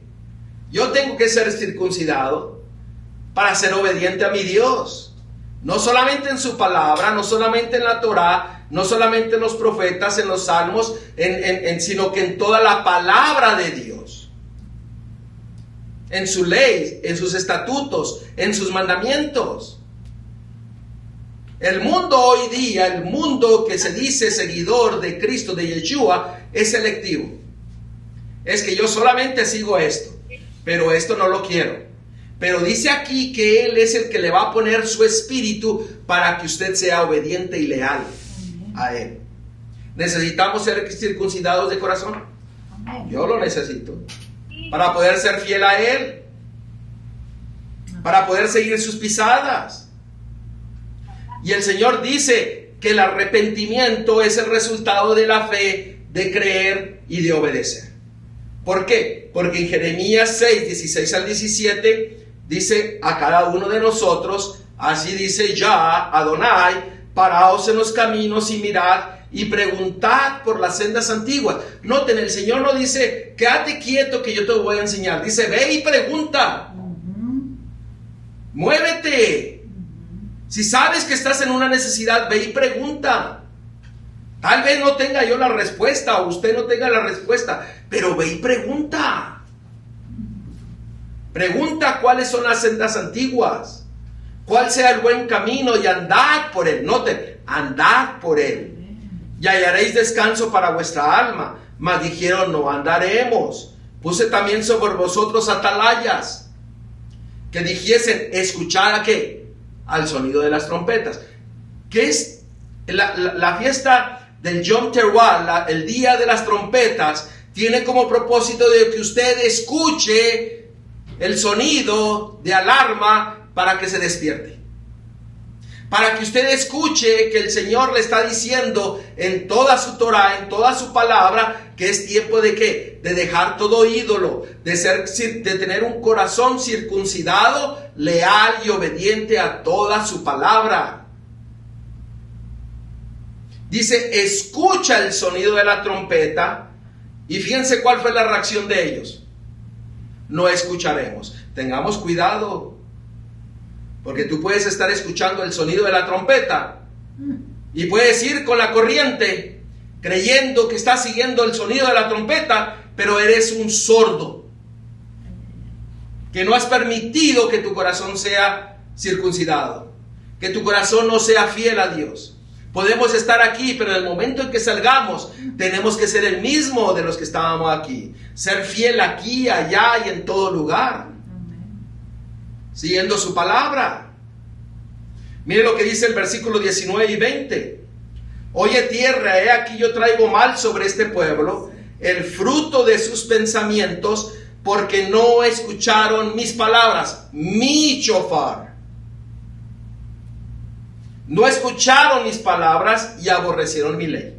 Yo tengo que ser circuncidado para ser obediente a mi Dios. No solamente en su palabra, no solamente en la Torá, no solamente en los profetas, en los salmos, sino que en toda la palabra de Dios. En su ley, en sus estatutos, en sus mandamientos. El mundo hoy día, el mundo que se dice seguidor de Cristo, de Yeshua, es selectivo. Es que yo solamente sigo esto, pero esto no lo quiero. Pero dice aquí que Él es el que le va a poner su espíritu para que usted sea obediente y leal a Él. ¿Necesitamos ser circuncidados de corazón? Yo lo necesito. Para poder ser fiel a Él. Para poder seguir sus pisadas. Y el Señor dice que el arrepentimiento es el resultado de la fe, de creer y de obedecer. ¿Por qué? Porque en Jeremías 6, 16 al 17 dice a cada uno de nosotros, así dice Yah, Adonai, paraos en los caminos y mirad y preguntad por las sendas antiguas. Noten, el Señor no dice, quédate quieto que yo te voy a enseñar. Dice, ve y pregunta. Muévete. Si sabes que estás en una necesidad, ve y pregunta. Tal vez no tenga yo la respuesta o usted no tenga la respuesta, pero ve y pregunta. Pregunta cuáles son las sendas antiguas. cuál sea el buen camino y andad por él. Noten, andad por él. Y hallaréis descanso para vuestra alma. Mas dijeron, no andaremos. Puse también sobre vosotros atalayas, que dijesen, escuchad a qué, al sonido de las trompetas. ¿Qué es la fiesta del Yom Teruah, el día de las trompetas? Tiene como propósito de que usted escuche el sonido de alarma para que se despierte. Para que usted escuche que el Señor le está diciendo en toda su Torah, en toda su palabra, que es tiempo de ¿qué? De dejar todo ídolo, de tener un corazón circuncidado, leal y obediente a toda su palabra. Dice, escucha el sonido de la trompeta. Y fíjense cuál fue la reacción de ellos. No escucharemos. Tengamos cuidado. Porque tú puedes estar escuchando el sonido de la trompeta y puedes ir con la corriente creyendo que estás siguiendo el sonido de la trompeta, pero eres un sordo. Que no has permitido que tu corazón sea circuncidado. Que tu corazón no sea fiel a Dios. Podemos estar aquí, pero en el momento en que salgamos, tenemos que ser el mismo de los que estábamos aquí. Ser fiel aquí, allá y en todo lugar. Siguiendo su palabra. Mire lo que dice el versículo 19 y 20. Oye tierra, he aquí yo traigo mal sobre este pueblo, el fruto de sus pensamientos, porque no escucharon mis palabras, mi shofar. No escucharon mis palabras y aborrecieron mi ley.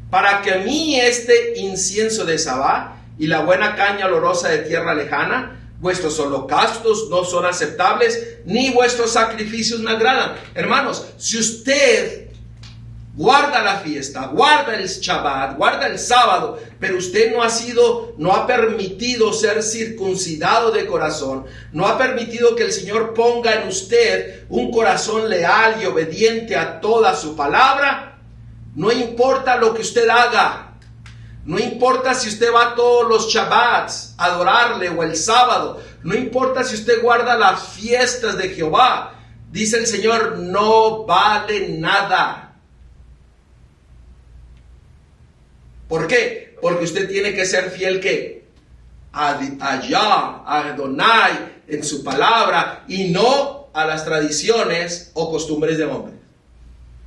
Para que a mí este incienso de Sabá y la buena caña olorosa de tierra lejana, vuestros holocaustos no son aceptables, ni vuestros sacrificios me agradan. Hermanos, si usted guarda la fiesta, guarda el Shabbat, guarda el sábado, pero usted no ha permitido ser circuncidado de corazón, no ha permitido que el Señor ponga en usted un corazón leal y obediente a toda su palabra, no importa lo que usted haga. No importa si usted va todos los Shabbats a adorarle o el sábado. No importa si usted guarda las fiestas de Jehová. Dice el Señor, no vale nada. ¿Por qué? Porque usted tiene que ser fiel ¿qué? A Yah, a Adonai, en su palabra, y no a las tradiciones o costumbres de hombres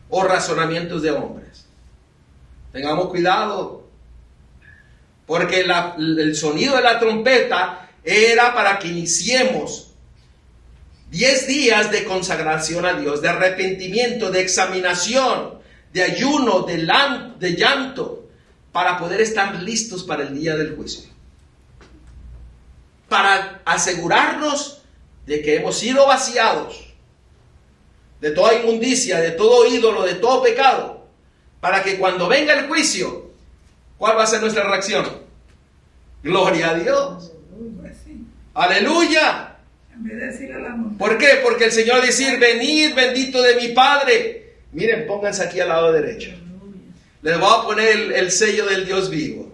o razonamientos de hombres. Tengamos cuidado. Porque el sonido de la trompeta era para que iniciemos 10 días de consagración a Dios, de arrepentimiento, de examinación, de ayuno, de llanto, para poder estar listos para el día del juicio. Para asegurarnos de que hemos sido vaciados de toda inmundicia, de todo ídolo, de todo pecado, para que cuando venga el juicio, ¿cuál va a ser nuestra reacción? Gloria a Dios. Pues sí. Aleluya. En vez de decirle a la montaña. ¿Por qué? Porque el Señor dice, venid bendito de mi Padre. Miren, pónganse aquí al lado derecho. Les voy a poner el sello del Dios vivo.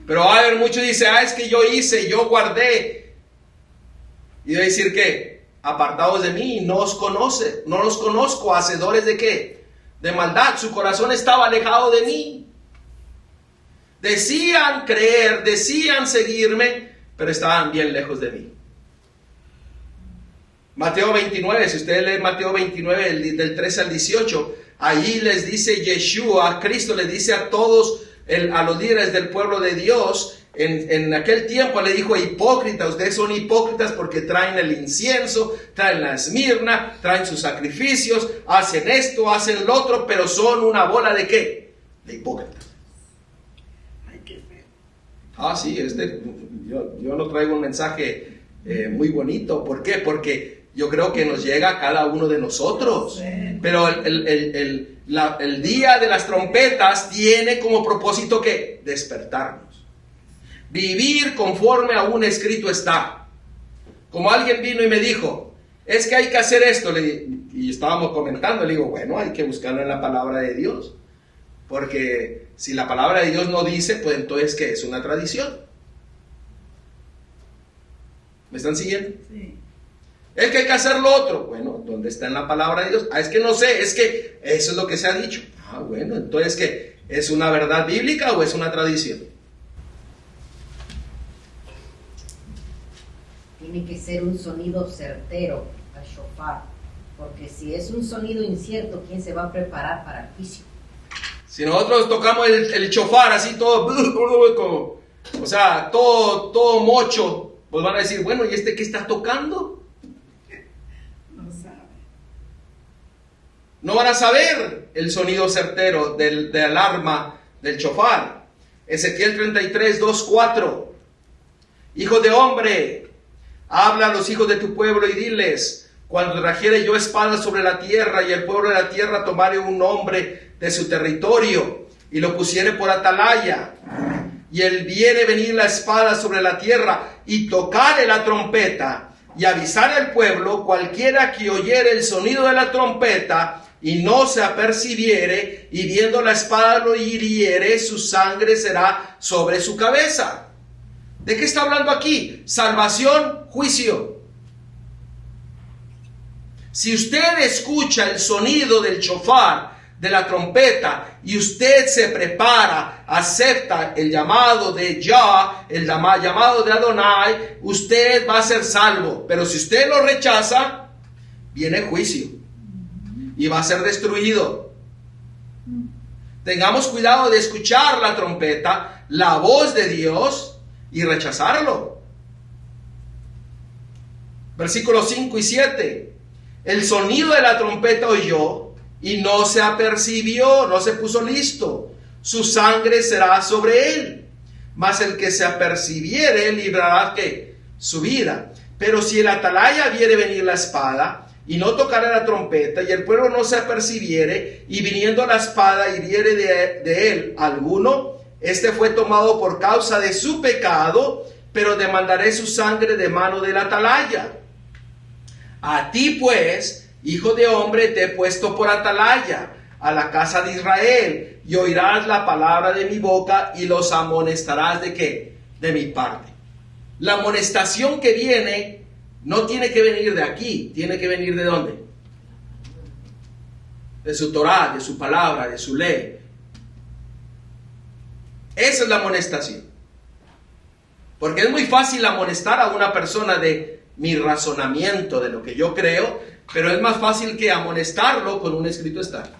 Pero va a haber muchos que dicen, es que yo hice, yo guardé. Y voy a decir que, apartados de mí, no os conozco, hacedores de qué? De maldad, su corazón estaba alejado de mí. Decían creer, decían seguirme, pero estaban bien lejos de mí. Mateo 29, si ustedes leen Mateo 29, del 13 al 18, allí les dice Yeshua, Cristo les dice a todos, a los líderes del pueblo de Dios, en aquel tiempo le dijo, hipócritas, ustedes son hipócritas porque traen el incienso, traen la esmirna, traen sus sacrificios, hacen esto, hacen lo otro, pero son una bola de ¿qué? De hipócritas. Sí, yo no traigo un mensaje muy bonito. ¿Por qué? Porque yo creo que nos llega a cada uno de nosotros. Pero el día de las trompetas tiene como propósito que despertarnos. Vivir conforme a un escrito está. Como alguien vino y me dijo, es que hay que hacer esto. Y estábamos comentando, le digo, bueno, hay que buscarlo en la palabra de Dios. Porque si la palabra de Dios no dice, pues entonces ¿qué? Es una tradición. ¿Me están siguiendo? Sí. Es que hay que hacer lo otro. Bueno, ¿dónde está en la palabra de Dios? Es que no sé, es que eso es lo que se ha dicho. Bueno, entonces, ¿qué? ¿Es una verdad bíblica o es una tradición? Tiene que ser un sonido certero, el shofar, porque si es un sonido incierto, ¿quién se va a preparar para el juicio? Si nosotros tocamos el shofar así todo, o sea, todo mocho, pues van a decir, bueno, ¿y este qué está tocando? No sabe. No van a saber el sonido certero de alarma del shofar. Ezequiel 33, 2, 4. Hijo de hombre, habla a los hijos de tu pueblo y diles: cuando trajere yo espada sobre la tierra y el pueblo de la tierra tomare un hombre de su territorio y lo pusiere por atalaya, y él viere venir la espada sobre la tierra y tocare la trompeta y avisar al pueblo, cualquiera que oyere el sonido de la trompeta y no se apercibiere, y viendo la espada lo hiriere, su sangre será sobre su cabeza. ¿De qué está hablando aquí? Salvación, juicio. Si usted escucha el sonido del shofar, de la trompeta, y usted se prepara, acepta el llamado de Yah, el llamado de Adonai, usted va a ser salvo. Pero si usted lo rechaza, viene juicio y va a ser destruido. Tengamos cuidado de escuchar la trompeta, la voz de Dios, y rechazarlo. Versículos 5 y 7. El sonido de la trompeta oyó y no se apercibió, no se puso listo. Su sangre será sobre él. Mas el que se apercibiere librará ¿qué? Su vida. Pero si el atalaya viere venir la espada y no tocare la trompeta, y el pueblo no se apercibiere, y viniendo la espada hiriere de él alguno, este fue tomado por causa de su pecado, pero demandaré su sangre de mano del atalaya. A ti pues, hijo de hombre, te he puesto por atalaya a la casa de Israel, y oirás la palabra de mi boca y los amonestarás ¿de qué? De mi parte. La amonestación que viene no tiene que venir de aquí, tiene que venir ¿de dónde? De su Torah, de su palabra, de su ley. Esa es la amonestación. Porque es muy fácil amonestar a una persona de mi razonamiento, de lo que yo creo, pero es más fácil que amonestarlo con un escrito está.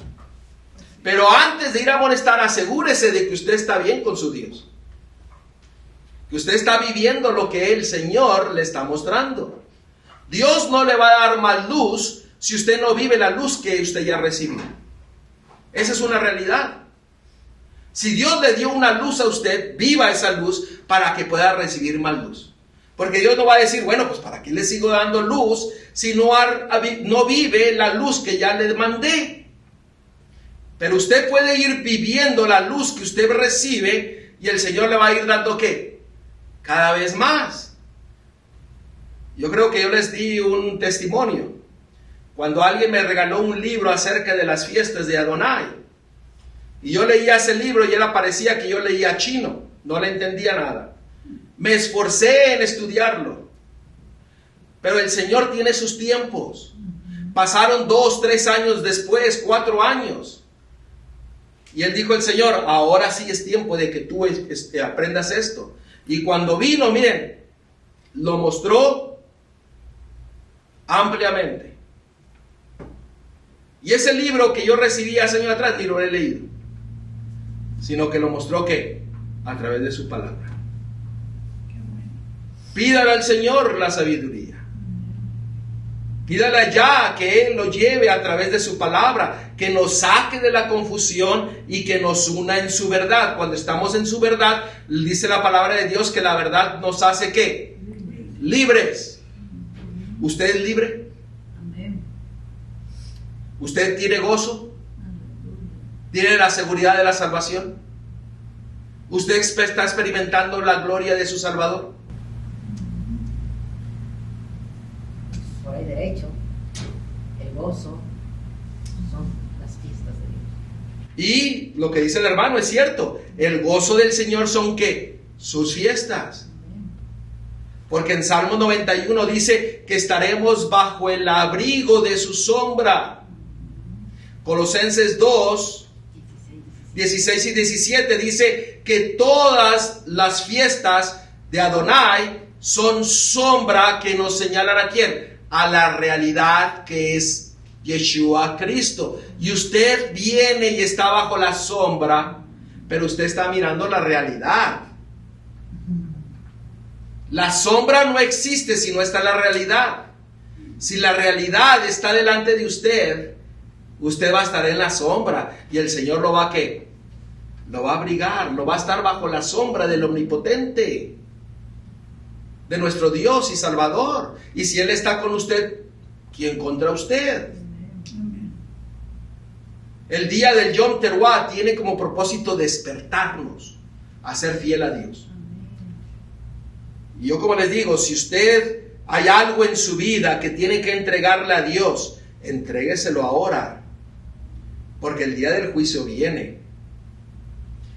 Pero antes de ir a amonestar, asegúrese de que usted está bien con su Dios, que usted está viviendo lo que el Señor le está mostrando. Dios no le va a dar más luz si usted no vive la luz que usted ya recibió. Esa es una realidad. Si Dios le dio una luz a usted, viva esa luz para que pueda recibir más luz. Porque Dios no va a decir, bueno, pues ¿para qué le sigo dando luz si no vive la luz que ya le mandé? Pero usted puede ir viviendo la luz que usted recibe y el Señor le va a ir dando ¿qué? Cada vez más. Yo creo que yo les di un testimonio. Cuando alguien me regaló un libro acerca de las fiestas de Adonai. Y yo leía ese libro y él parecía que yo leía chino. No le entendía nada. Me esforcé en estudiarlo. Pero el Señor tiene sus tiempos. Pasaron 2, 3 años después, 4 años. Y él dijo el Señor, ahora sí es tiempo de que tú aprendas esto. Y cuando vino, miren, lo mostró ampliamente. Y ese libro que yo recibí hace años atrás, ni lo he leído, sino que lo mostró ¿qué? A través de su palabra. Pídale al Señor la sabiduría. Pídale allá que Él lo lleve a través de su palabra, que nos saque de la confusión y que nos una en su verdad. Cuando estamos en su verdad, dice la palabra de Dios que la verdad nos hace ¿qué? Libres. ¿Usted es libre? Amén. ¿Usted tiene gozo? ¿Tiene la seguridad de la salvación? ¿Usted está experimentando la gloria de su Salvador? Por ahí derecho, el gozo son las fiestas de Dios. Y lo que dice el hermano es cierto. El gozo del Señor son ¿qué? Sus fiestas. Porque en Salmo 91 dice que estaremos bajo el abrigo de su sombra. Colosenses 2, 16 y 17 dice que todas las fiestas de Adonai son sombra que nos señalan a quién, a la realidad que es Yeshua Cristo. Y usted viene y está bajo la sombra, pero usted está mirando la realidad. La sombra no existe si no está en la realidad. Si la realidad está delante de usted, usted va a estar en la sombra y el Señor lo va a ¿qué? Lo va a abrigar, lo va a estar bajo la sombra del Omnipotente, de nuestro Dios y Salvador. Y si Él está con usted, ¿quién contra usted? El día del Yom Teruah tiene como propósito despertarnos a ser fiel a Dios. Y yo, como les digo, si usted hay algo en su vida que tiene que entregarle a Dios, entrégueselo ahora, porque el día del juicio viene.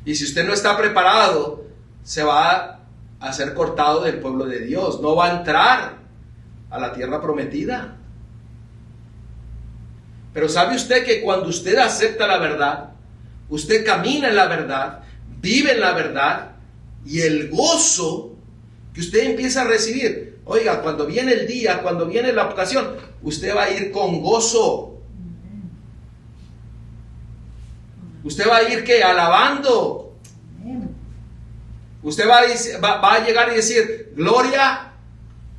Y si usted no está preparado, se va a ser cortado del pueblo de Dios, no va a entrar a la tierra prometida. Pero ¿sabe usted que cuando usted acepta la verdad, usted camina en la verdad, vive en la verdad, y el gozo que usted empieza a recibir, oiga, cuando viene el día, cuando viene la ocasión, usted va a ir con gozo. Usted va a ir ¿qué? Alabando. Usted va a llegar y decir, gloria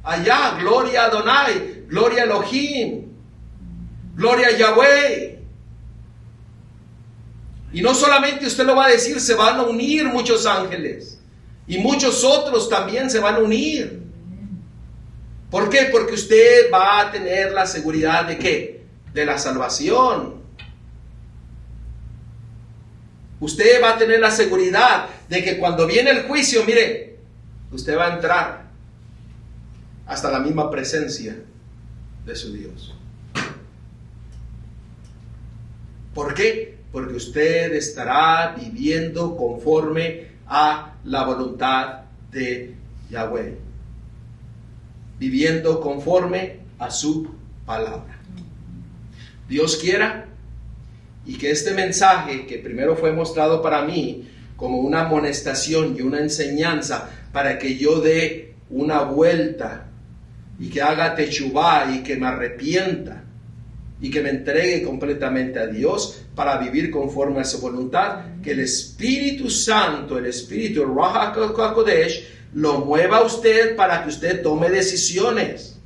allá, gloria a Adonai, gloria a Elohim, gloria a Yahweh. Y no solamente usted lo va a decir, se van a unir muchos ángeles. Y muchos otros también se van a unir. ¿Por qué? Porque usted va a tener la seguridad de ¿qué? De la salvación. Usted va a tener la seguridad de que cuando viene el juicio, mire, usted va a entrar hasta la misma presencia de su Dios. ¿Por qué? Porque usted estará viviendo conforme a la voluntad de Yahweh, viviendo conforme a su palabra. Dios quiera y que este mensaje, que primero fue mostrado para mí como una amonestación y una enseñanza para que yo dé una vuelta y que haga techubá y que me arrepienta y que me entregue completamente a Dios para vivir conforme a su voluntad, que el Espíritu Santo, el Espíritu, el Ruach HaKodesh, lo mueva a usted para que usted tome decisiones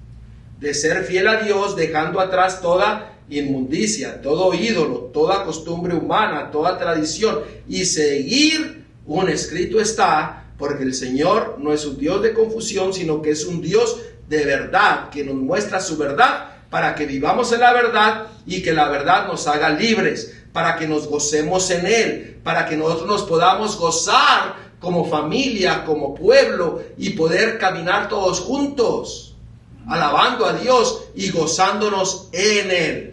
de ser fiel a Dios, dejando atrás toda inmundicia, todo ídolo, toda costumbre humana, toda tradición, y seguir un escrito está, porque el Señor no es un Dios de confusión, sino que es un Dios de verdad, que nos muestra su verdad, para que vivamos en la verdad y que la verdad nos haga libres, para que nos gocemos en Él, para que nosotros nos podamos gozar como familia, como pueblo, y poder caminar todos juntos, alabando a Dios y gozándonos en Él.